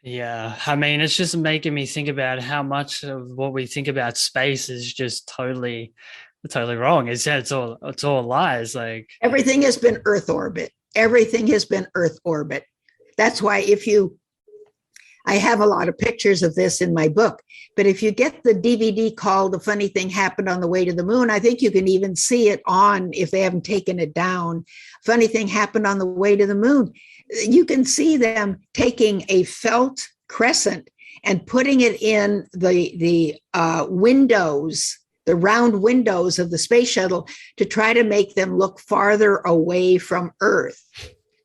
Yeah. I mean, it's just making me think about how much of what we think about space is just totally wrong. It's all lies. Like everything has been Earth orbit. Everything has been Earth orbit. That's why I have a lot of pictures of this in my book, but if you get the DVD called The Funny Thing Happened on the Way to the Moon, I think you can even see it on, if they haven't taken it down, Funny Thing Happened on the Way to the Moon. You can see them taking a felt crescent and putting it in the windows, the round windows of the space shuttle, to try to make them look farther away from Earth.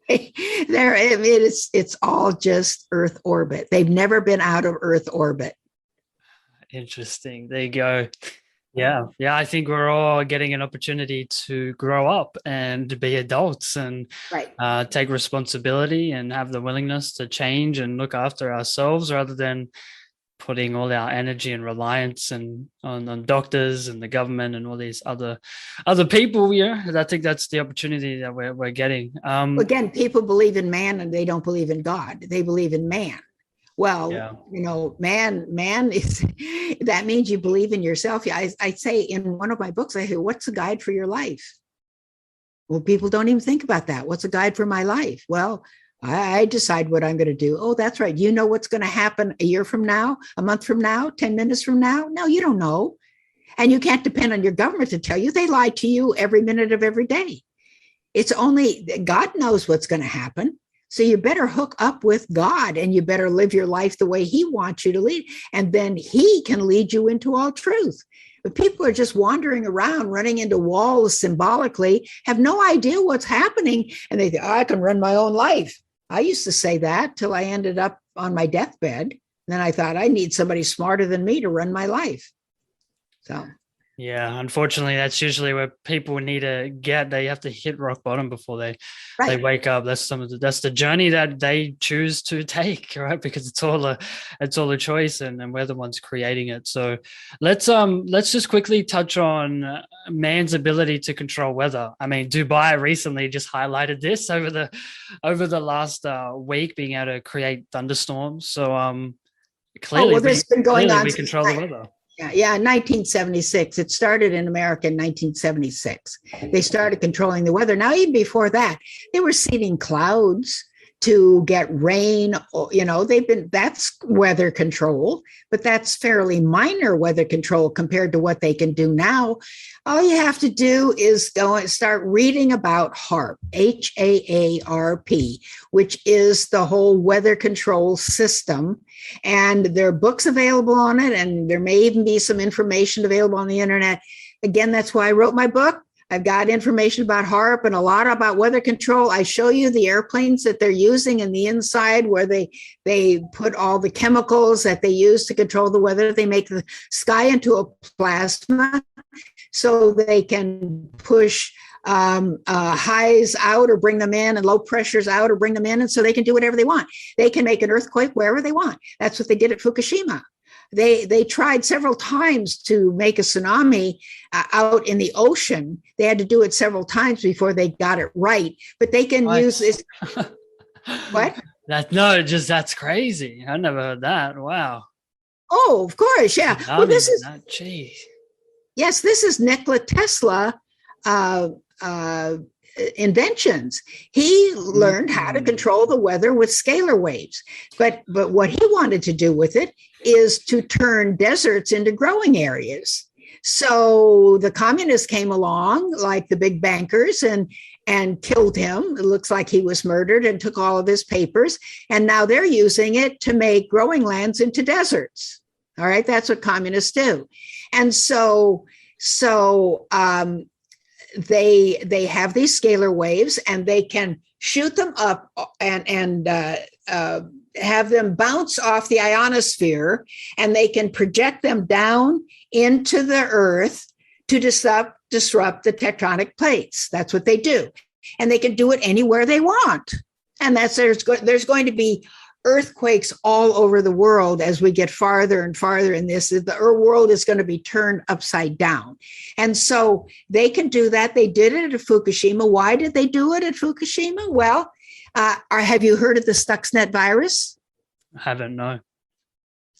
It's all just Earth orbit. They've never been out of Earth orbit. Interesting. There you go. Yeah. I think we're all getting an opportunity to grow up and be adults and right. Take responsibility and have the willingness to change and look after ourselves, rather than putting all our energy and reliance on doctors and the government and all these other people. I think that's the opportunity that we're getting. Again, people believe in man and they don't believe in God. They believe in man. Well, man is, that means you believe in yourself. I say in one of my books, I say, what's the guide for your life? Well, people don't even think about that. What's a guide for my life? Well, I decide what I'm going to do. Oh, that's right. You know what's going to happen a year from now, a month from now, 10 minutes from now? No, you don't know. And you can't depend on your government to tell you. They lie to you every minute of every day. It's only God knows what's going to happen. So you better hook up with God and you better live your life the way he wants you to lead. And then he can lead you into all truth. But people are just wandering around, running into walls symbolically, have no idea what's happening. And they think, I can run my own life. I used to say that till I ended up on my deathbed. Then I thought I need somebody smarter than me to run my life. So Yeah, unfortunately, that's usually where people need to get. They have to hit rock bottom before they Right. wake up. That's the journey that they choose to take, right? Because it's all a choice, and we're the ones creating it. So let's just quickly touch on man's ability to control weather. I mean, Dubai recently just highlighted this over the last week, being able to create thunderstorms. So Oh, clearly well, this has been going on we since control the weather. yeah, 1976. It started in America in 1976. They started controlling the weather. Now, even before that, they were seeding clouds to get rain. That's weather control, but that's fairly minor weather control compared to what they can do now. All you have to do is go and start reading about HAARP, HAARP, which is the whole weather control system. And there are books available on it, and there may even be some information available on the internet. Again, that's why I wrote my book. I've got information about HAARP and a lot about weather control. I show you the airplanes that they're using in the inside, where they put all the chemicals that they use to control the weather. They make the sky into a plasma so they can push highs out or bring them in, and low pressures out or bring them in. And so they can do whatever they want. They can make an earthquake wherever they want. That's what they did at Fukushima. They tried several times to make a tsunami out in the ocean. They had to do it several times before they got it right. But they can use this. What? That's crazy. I never heard that. Wow. Oh, of course, yeah. Well, this is geez. Yes, this is Nikola Tesla inventions. He learned how to control the weather with scalar waves. But what he wanted to do with it is to turn deserts into growing areas. So the communists came along, like the big bankers, and killed him. It looks like he was murdered, and took all of his papers. And now they're using it to make growing lands into deserts. All right, that's what communists do. And so they have these scalar waves, and they can shoot them up and have them bounce off the ionosphere, and they can project them down into the earth to disrupt the tectonic plates. That's what they do. And they can do it anywhere they want. And there's going to be earthquakes all over the world as we get farther and farther in this. The world is going to be turned upside down. And so they can do that. They did it at Fukushima. Why did they do it at Fukushima? Well, have you heard of the Stuxnet virus? I haven't, no.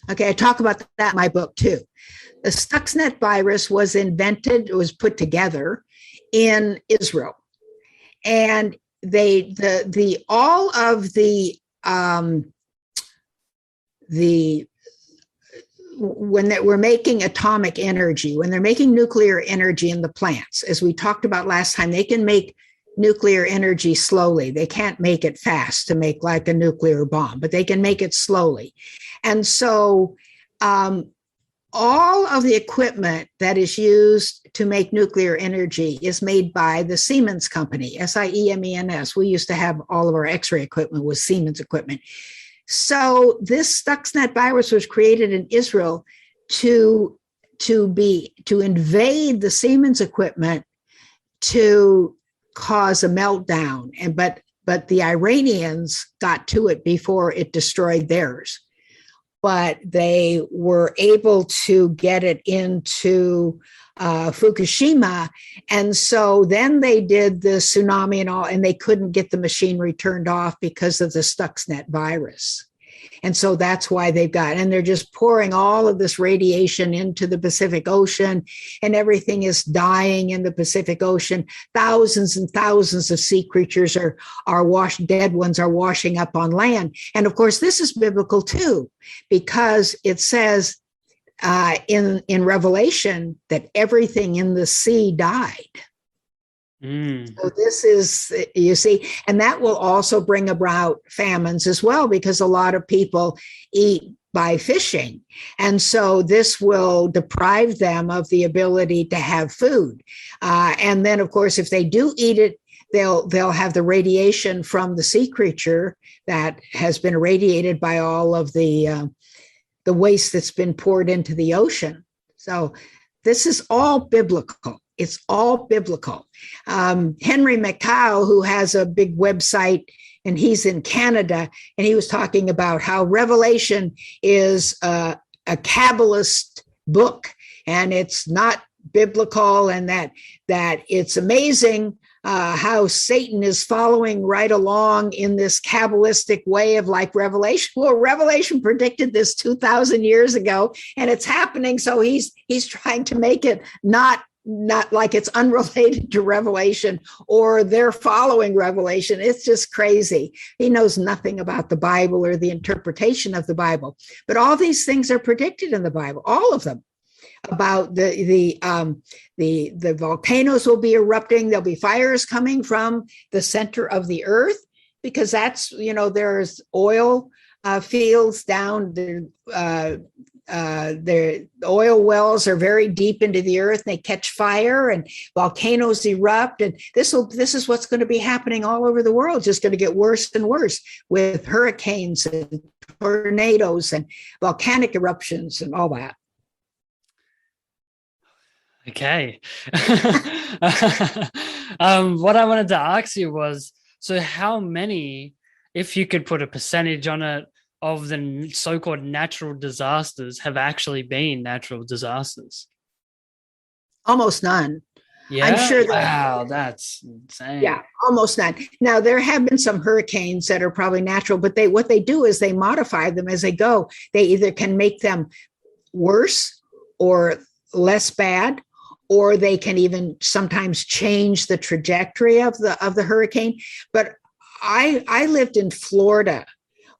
Okay, I talk about that in my book too. The Stuxnet virus was put together in Israel. And all of the when we're making atomic energy, when they're making nuclear energy in the plants, as we talked about last time, they can make nuclear energy slowly. They can't make it fast to make like a nuclear bomb, but they can make it slowly. And so all of the equipment that is used to make nuclear energy is made by the Siemens company, Siemens. We used to have all of our X-ray equipment was Siemens equipment. So this Stuxnet virus was created in Israel to invade the Siemens equipment to cause a meltdown. But the Iranians got to it before it destroyed theirs. But they were able to get it into Fukushima. And so then they did the tsunami and all, and they couldn't get the machinery turned off because of the Stuxnet virus. And so that's why and they're just pouring all of this radiation into the Pacific Ocean, and everything is dying in the Pacific Ocean. Thousands and thousands of sea creatures dead ones are washing up on land. And of course, this is biblical too, because it says in Revelation that everything in the sea died. So this is, you see, and that will also bring about famines as well, because a lot of people eat by fishing. And so this will deprive them of the ability to have food. And then, of course, if they do eat it, they'll have the radiation from the sea creature that has been irradiated by all of the waste that's been poured into the ocean. So This is all biblical. It's all biblical. Henry McCow, who has a big website, and he's in Canada, and he was talking about how Revelation is a Kabbalist book, and it's not biblical, and that it's amazing how Satan is following right along in this Kabbalistic way of like Revelation. Well, Revelation predicted this 2,000 years ago, and it's happening. So he's trying to make it not like it's unrelated to Revelation or they're following Revelation. It's just crazy. He knows nothing about the Bible or the interpretation of the Bible. But all these things are predicted in the Bible, all of them. About the volcanoes will be erupting. There'll be fires coming from the center of the earth, because that's, there's oil fields down there. The oil wells are very deep into the earth. They catch fire and volcanoes erupt. And this is what's going to be happening all over the world. Just going to get worse and worse with hurricanes and tornadoes and volcanic eruptions and all that. Okay. What I wanted to ask you was, so how many, if you could put a percentage on it, of the so-called natural disasters have actually been natural disasters? Almost none. Yeah. I'm sure wow, that's insane. Yeah, almost none. Now, there have been some hurricanes that are probably natural, but what they do is they modify them as they go. They either can make them worse or less bad, or they can even sometimes change the trajectory of the hurricane. But I lived in Florida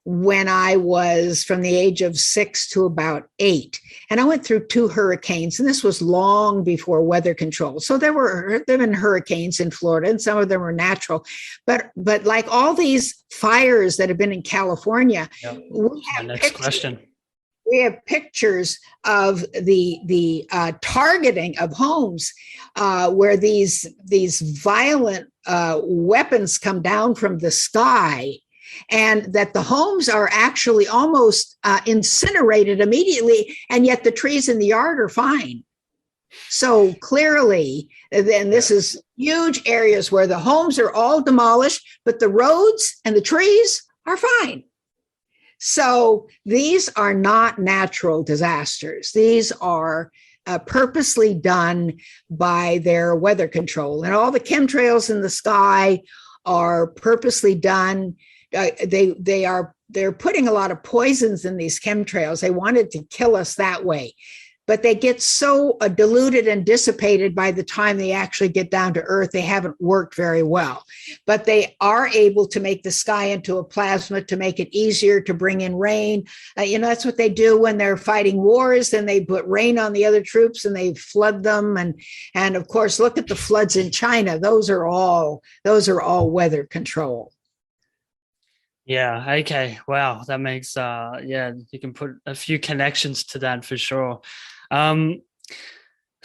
when I was from the age of 6 to about 8. And I went through 2 hurricanes, and this was long before weather control. So there have been hurricanes in Florida, and some of them were natural. But like all these fires that have been in California, we have next question. We have pictures of the targeting of homes where these violent weapons come down from the sky, and that the homes are actually almost incinerated immediately, and yet the trees in the yard are fine. So clearly, then this is huge areas where the homes are all demolished, but the roads and the trees are fine. So these are not natural disasters. These are purposely done by their weather control, and all the chemtrails in the sky are purposely done. They're putting a lot of poisons in these chemtrails. They wanted to kill us that way, but they get so diluted and dissipated by the time they actually get down to earth. They haven't worked very well, but they are able to make the sky into a plasma to make it easier to bring in rain. That's what they do when they're fighting wars. Then they put rain on the other troops and they flood them. And of course, look at the floods in China. Those are all weather control. Yeah. Okay. Wow. That makes, you can put a few connections to that for sure. So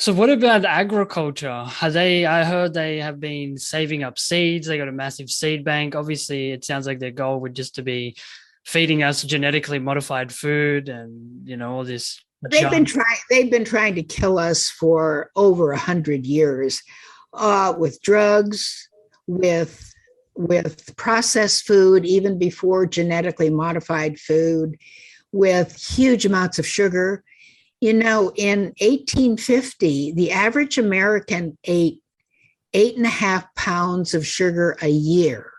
what about agriculture? I heard they have been saving up seeds. They got a massive seed bank. Obviously, it sounds like their goal would just to be feeding us genetically modified food and, all this. They've been trying to kill us for over 100 years with drugs, with processed food, even before genetically modified food, with huge amounts of sugar. In 1850, the average American ate 8.5 pounds of sugar a year.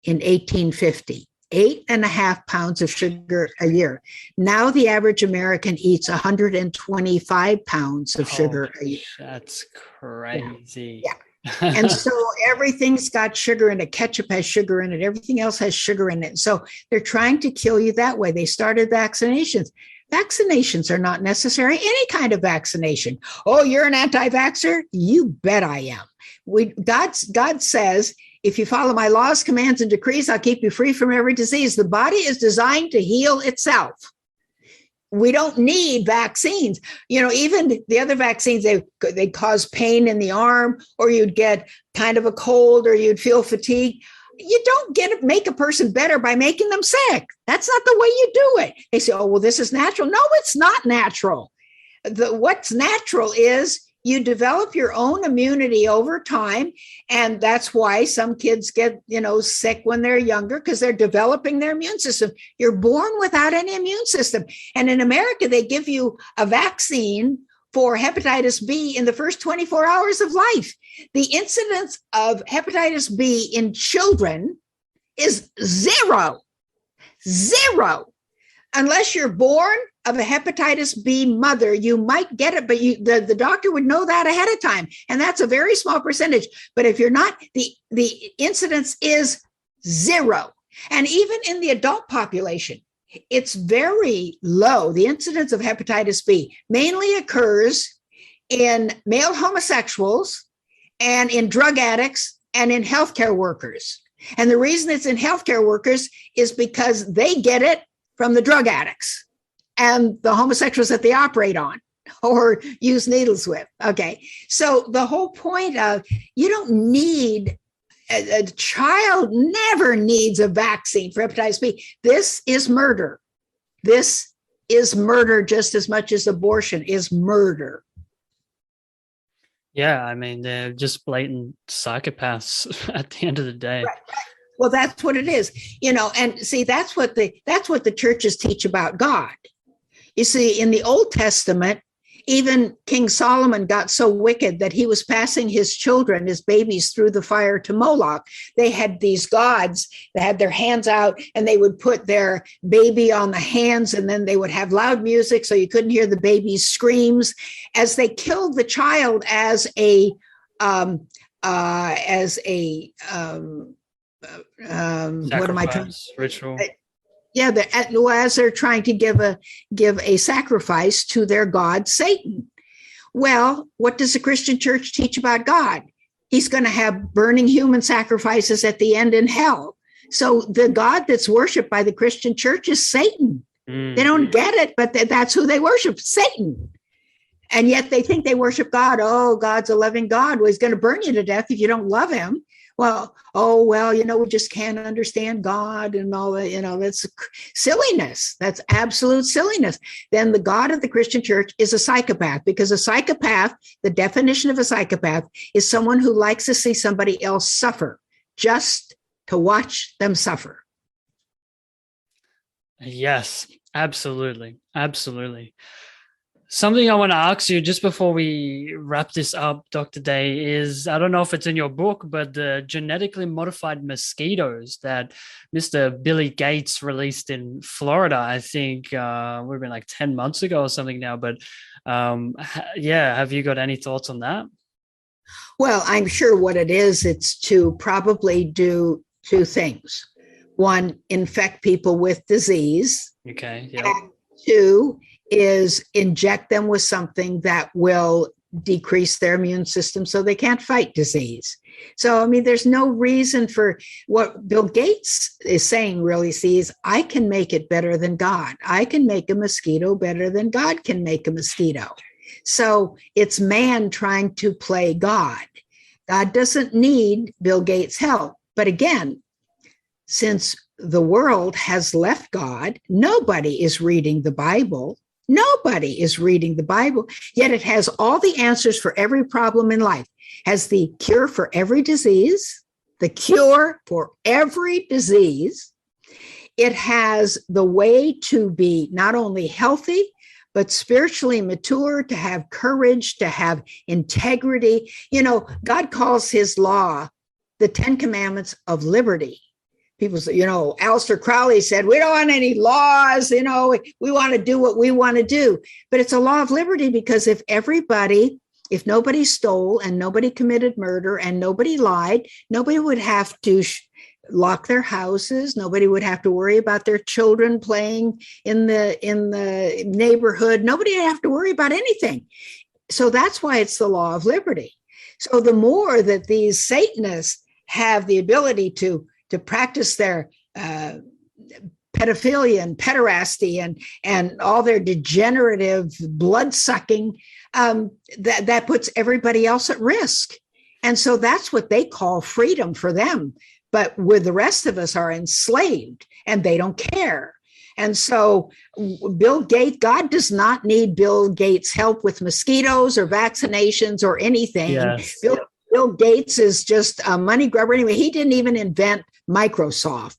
In 1850, 8.5 pounds of sugar a year. Now the average American eats 125 pounds of sugar a year. That's crazy. Yeah. And so everything's got sugar in it. Ketchup has sugar in it. Everything else has sugar in it. So they're trying to kill you that way. They started vaccinations. Vaccinations are not necessary. Any kind of vaccination. Oh, you're an anti-vaxxer? You bet I am. God says, if you follow my laws, commands, and decrees, I'll keep you free from every disease. The body is designed to heal itself. We don't need vaccines. Even the other vaccines, they cause pain in the arm, or you'd get kind of a cold, or you'd feel fatigue. You don't make a person better by making them sick. That's not the way you do it. They say, oh, well, this is natural. No, it's not natural. what's natural is you develop your own immunity over time. And that's why some kids get, sick when they're younger, because they're developing their immune system. You're born without any immune system. And in America, they give you a vaccine for hepatitis B in the first 24 hours of life. The incidence of hepatitis B in children is zero. Unless you're born of a hepatitis B mother, you might get it, but the doctor would know that ahead of time. And that's a very small percentage. But if you're not, the incidence is zero. And even in the adult population, it's very low. The incidence of hepatitis B mainly occurs in male homosexuals and in drug addicts and in healthcare workers. And the reason it's in healthcare workers is because they get it from the drug addicts and the homosexuals that they operate on or use needles with. Okay. So the whole point of you don't need, a child never needs a vaccine for hepatitis B. This is murder. This is murder just as much as abortion is murder. Yeah, I mean, they're just blatant psychopaths at the end of the day. Right. Well, that's what it is, and see, that's what the churches teach about God. You see, in the Old Testament, even King Solomon got so wicked that he was passing his children, his babies, through the fire to Moloch. They had these gods that had their hands out, and they would put their baby on the hands, and then they would have loud music so you couldn't hear the baby's screams, as they killed the child as a what am I trying? Ritual. Yeah, as they're trying to give a sacrifice to their god Satan. Well, what does the Christian church teach about God? He's going to have burning human sacrifices at the end in hell. So the God that's worshiped by the Christian church is Satan. They don't get it, but that's who they worship, Satan. And yet they think they worship God. Oh, God's a loving God. Well, he's going to burn you to death if you don't love him. Well, we just can't understand God and all that, that's silliness. That's absolute silliness. Then the God of the Christian church is a psychopath, because a psychopath, the definition of a psychopath is someone who likes to see somebody else suffer, just to watch them suffer. Yes, absolutely. Absolutely. Something I want to ask you just before we wrap this up, Dr. Day, is, I don't know if it's in your book, but the genetically modified mosquitoes that Mr. Billy Gates released in Florida, I think would have been like 10 months ago or something now. But have you got any thoughts on that? Well, I'm sure what it is, it's to probably do two things. One, infect people with disease. Okay. Yeah. And two, is inject them with something that will decrease their immune system so they can't fight disease. So, I mean, there's no reason for what Bill Gates is saying, really, sees, I can make it better than God. I can make a mosquito better than God can make a mosquito. So it's man trying to play God. God doesn't need Bill Gates' help. But again, since the world has left God, nobody is reading the Bible. Nobody is reading the Bible, yet it has all the answers for every problem in life, has the cure for every disease, the cure for every disease. It has the way to be not only healthy, but spiritually mature, to have courage, to have integrity. God calls his law the 10 Commandments of liberty. People say, Aleister Crowley said, we don't want any laws, we want to do what we want to do. But it's a law of liberty, because if nobody stole and nobody committed murder and nobody lied, nobody would have to lock their houses. Nobody would have to worry about their children playing in the neighborhood. Nobody would have to worry about anything. So that's why it's the law of liberty. So the more that these Satanists have the ability to practice their pedophilia and pederasty and all their degenerative blood sucking, that puts everybody else at risk. And so that's what they call freedom for them. But where the rest of us are enslaved and they don't care. And so Bill Gates, God does not need Bill Gates' help with mosquitoes or vaccinations or anything. Yes. Bill Gates is just a money grubber. Anyway, he didn't even invent Microsoft.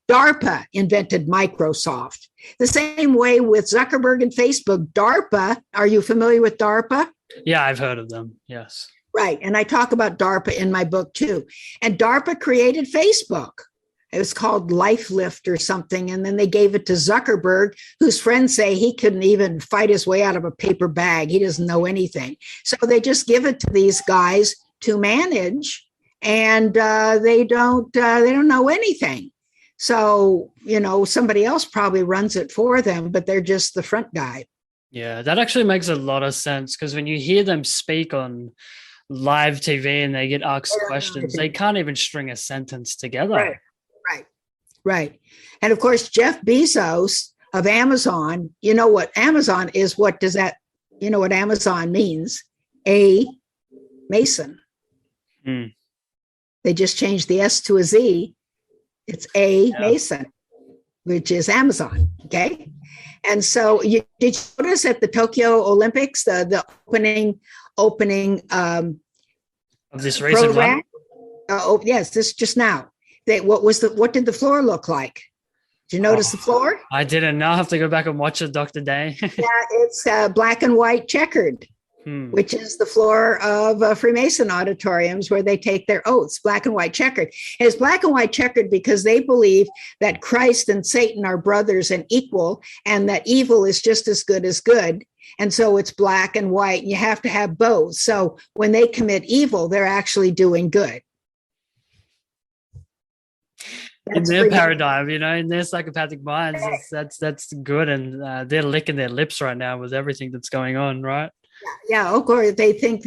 DARPA invented Microsoft. The same way with Zuckerberg and Facebook. DARPA, are you familiar with DARPA? Yeah, I've heard of them. Yes. Right. And I talk about DARPA in my book too. And DARPA created Facebook. It was called LifeLift or something. And then they gave it to Zuckerberg, whose friends say he couldn't even fight his way out of a paper bag. He doesn't know anything. So they just give it to these guys to manage, and they don't know anything. So, somebody else probably runs it for them, but they're just the front guy. Yeah, that actually makes a lot of sense, because when you hear them speak on live TV and they get asked questions, they can't even string a sentence together. Right. And of course, Jeff Bezos of Amazon, you know what Amazon is? What does that, what Amazon means? A Mason. They just changed the S to a Z. It's a Mason, which is Amazon. Okay. And so did you notice at the Tokyo Olympics, the opening of this recent one? Oh, yes, this just now. What did the floor look like? Did you notice the floor? I didn't know. I have to go back and watch it, Dr. Day. Yeah, it's black and white checkered, which is the floor of Freemason auditoriums where they take their oaths, black and white checkered. And it's black and white checkered because they believe that Christ and Satan are brothers and equal, and that evil is just as good as good. And so it's black and white, and you have to have both. So when they commit evil, they're actually doing good. In their paradigm, in their psychopathic minds, that's good, and they're licking their lips right now with everything that's going on, right? Yeah, of course, they think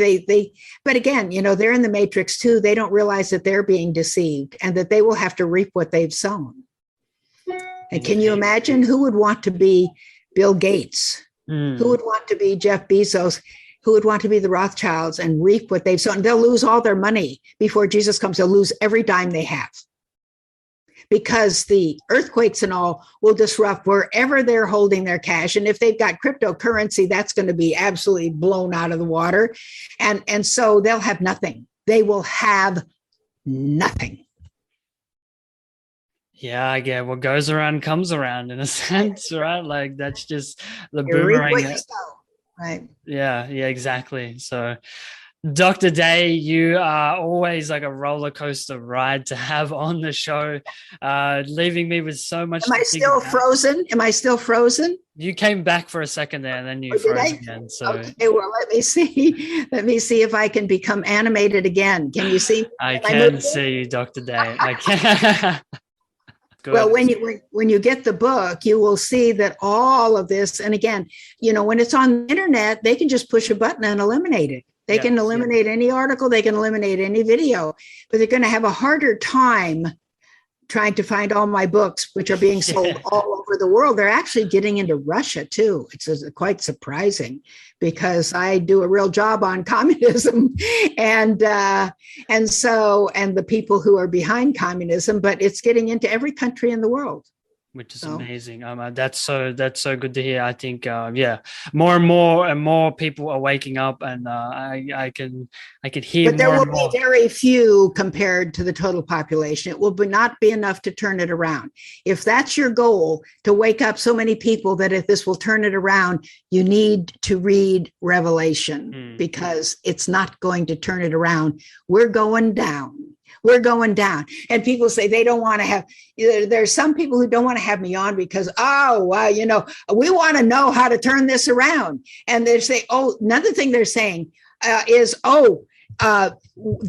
but again, they're in the matrix too. They don't realize that they're being deceived and that they will have to reap what they've sown. And can you imagine who would want to be Bill Gates? Who would want to be Jeff Bezos? Who would want to be the Rothschilds and reap what they've sown? They'll lose all their money before Jesus comes. They'll lose every dime they have, because the earthquakes and all will disrupt wherever they're holding their cash. And if they've got cryptocurrency, that's going to be absolutely blown out of the water. And so they'll have nothing. They will have nothing. Yeah, what goes around comes around, in a sense, right? Like that's just the boomerang. Right. Yeah, exactly. So Dr. Day, you are always like a roller coaster ride to have on the show, leaving me with so much. Am I still frozen? You came back for a second there, and then you froze again. So okay, well, let me see. Let me see if I can become animated again. Can you see? I can see you, Dr. Day. I can. Well, when you get the book, you will see that all of this, and again, when it's on the internet, they can just push a button and eliminate it. They can eliminate any article, they can eliminate any video, but they're going to have a harder time trying to find all my books, which are being sold all over the world. They're actually getting into Russia too. It's quite surprising, because I do a real job on communism and the people who are behind communism, but it's getting into every country in the world. Which is amazing. That's so good to hear. I think, more and more people are waking up, and I can hear. But there will be very few compared to the total population. It will not be enough to turn it around. If that's your goal, to wake up so many people that if this will turn it around, you need to read Revelation, because it's not going to turn it around. We're going down. We're going down. And people say they don't want to have, there's some people who don't want to have me on because, we want to know how to turn this around. And they say, another thing they're saying is, the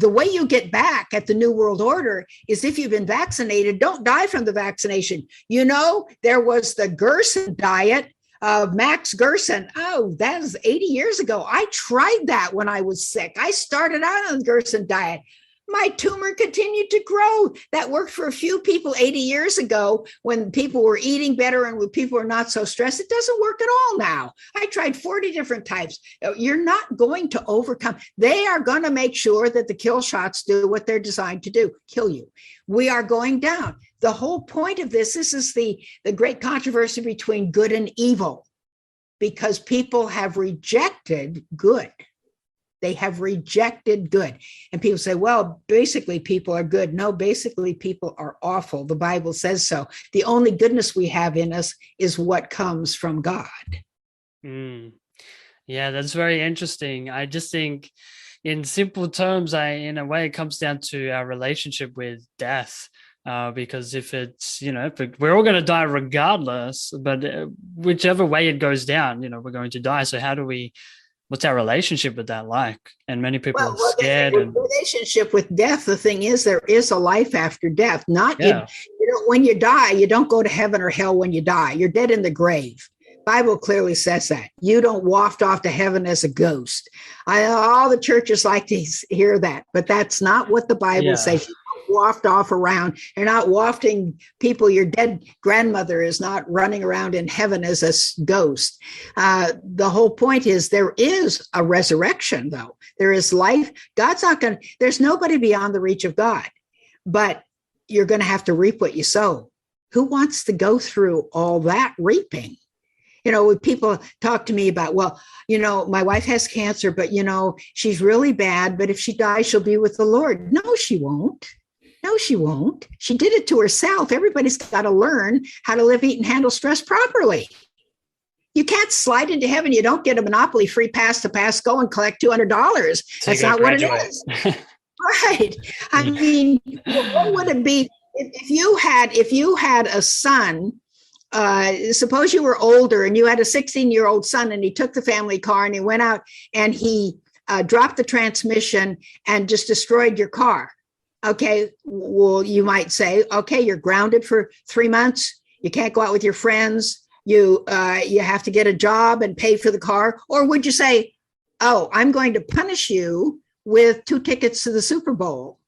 way you get back at the New World Order is if you've been vaccinated, don't die from the vaccination. There was the Gerson diet of Max Gerson. That was 80 years ago. I tried that when I was sick. I started out on the Gerson diet. My tumor continued to grow. That worked for a few people 80 years ago when people were eating better and when people were not so stressed. It doesn't work at all now. I tried 40 different types. You're not going to overcome. They are going to make sure that the kill shots do what they're designed to do, kill you. We are going down. The whole point of this is the great controversy between good and evil, because people have rejected good. They have rejected good. And people say, well, basically people are good. No, basically people are awful. The Bible says so. The only goodness we have in us is what comes from God. Yeah, that's very interesting. I just think in simple terms, in a way, it comes down to our relationship with death. Because if it's, we're all going to die regardless, but whichever way it goes down, we're going to die. So what's our relationship with that like? And many people are scared. Relationship with death, the thing is, there is a life after death. When you die, you don't go to heaven or hell when you die. You're dead in the grave. Bible clearly says that. You don't waft off to heaven as a ghost. All the churches like to hear that, but that's not what the Bible says. You don't waft off around. You're not wafting people. Your dead grandmother is not running around in heaven as a ghost. The whole point is there is a resurrection, though. There is life. There's nobody beyond the reach of God, but you're going to have to reap what you sow. Who wants to go through all that reaping? When people talk to me about, my wife has cancer, but, she's really bad. But if she dies, she'll be with the Lord. No, she won't. No, she won't. She did it to herself. Everybody's got to learn how to live, eat, and handle stress properly. You can't slide into heaven. You don't get a Monopoly free pass to pass go and collect $200. That's not what it is. Right. I mean, what would it be if you had a son? Suppose you were older and you had a 16-year-old son and he took the family car and he went out and he dropped the transmission and just destroyed your car. Okay, well, you might say, okay, you're grounded for 3 months. You can't go out with your friends. You have to get a job and pay for the car. Or would you say, oh, I'm going to punish you with 2 tickets to the Super Bowl?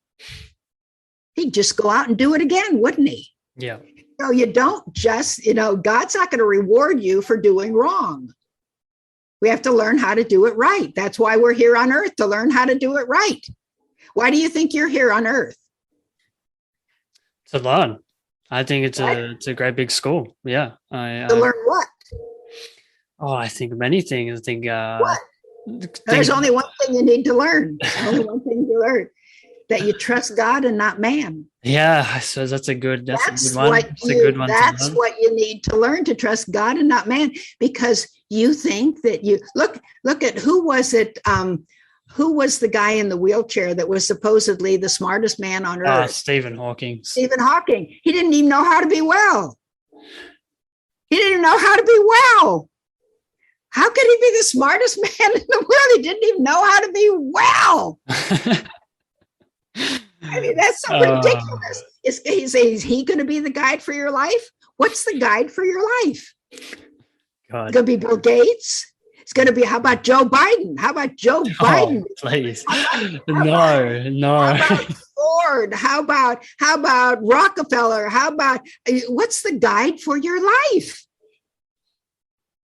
He'd just go out and do it again, wouldn't he? Yeah. So you don't just, God's not going to reward you for doing wrong. We have to learn how to do it right. That's why we're here on earth, to learn how to do it right. Why do you think you're here on earth? To learn. I think it's a great big school. Yeah. To learn what? Oh, I think many things. I think what? There's only one thing you need to learn. Only one thing to learn. That you trust God and not man. Yeah, I suppose that's a good one. That's what you need to learn, to trust God and not man, because you think that you look at who was it? Who was the guy in the wheelchair that was supposedly the smartest man on earth? Stephen Hawking. Stephen Hawking. He didn't even know how to be well. He didn't know how to be well. How could he be the smartest man in the world? He didn't even know how to be well. I mean, that's so ridiculous. Is he going to be the guide for your life? What's the guide for your life? God. It's going to be Bill Gates. It's going to be, how about Joe Biden? How about Joe Biden? Please. No. How about Ford? How about Rockefeller? What's the guide for your life?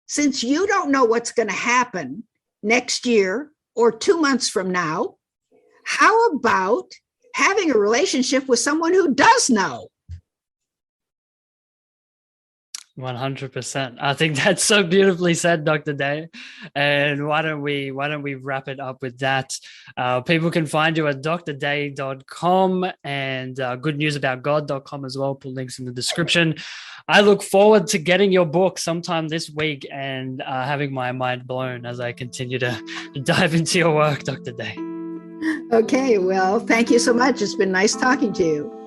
Since you don't know what's going to happen next year or 2 months from now, how about having a relationship with someone who does know? 100%. I think that's so beautifully said, Dr. Day. And why don't we wrap it up with that? People can find you at drday.com and goodnewsaboutgod.com as well. Put links in the description. I look forward to getting your book sometime this week and having my mind blown as I continue to dive into your work, Dr. Day. Okay, well, thank you so much. It's been nice talking to you.